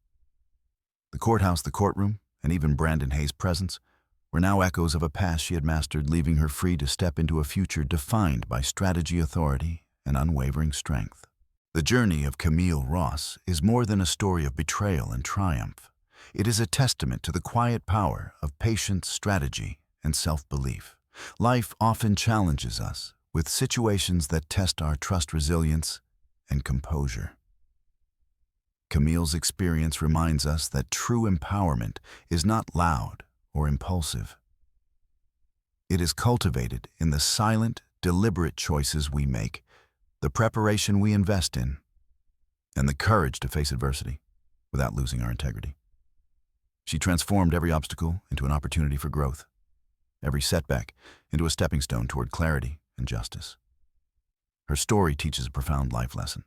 The courthouse, the courtroom, and even Brandon Hayes' presence were now echoes of a past she had mastered, leaving her free to step into a future defined by strategy, authority, and unwavering strength. The journey of Camille Ross is more than a story of betrayal and triumph. It is a testament to the quiet power of patience, strategy, and self-belief. Life often challenges us with situations that test our trust, resilience, and composure. Camille's experience reminds us that true empowerment is not loud or impulsive. It is cultivated in the silent, deliberate choices we make, the preparation we invest in, and the courage to face adversity without losing our integrity. She transformed every obstacle into an opportunity for growth, every setback into a stepping stone toward clarity and justice. Her story teaches a profound life lesson.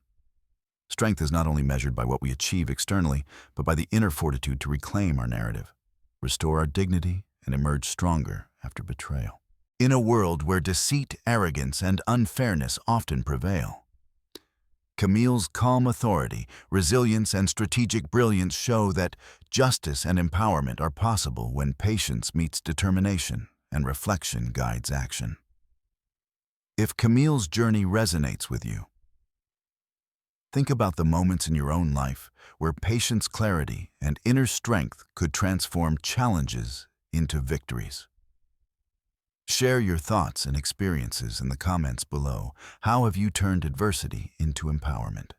Strength is not only measured by what we achieve externally, but by the inner fortitude to reclaim our narrative, restore our dignity, and emerge stronger after betrayal. In a world where deceit, arrogance, and unfairness often prevail, Camille's calm authority, resilience, and strategic brilliance show that justice and empowerment are possible when patience meets determination and reflection guides action. If Camille's journey resonates with you, think about the moments in your own life where patience, clarity, and inner strength could transform challenges into victories. Share your thoughts and experiences in the comments below. How have you turned adversity into empowerment?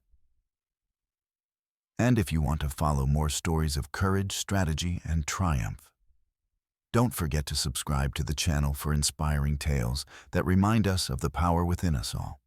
And if you want to follow more stories of courage, strategy, and triumph, don't forget to subscribe to the channel for inspiring tales that remind us of the power within us all.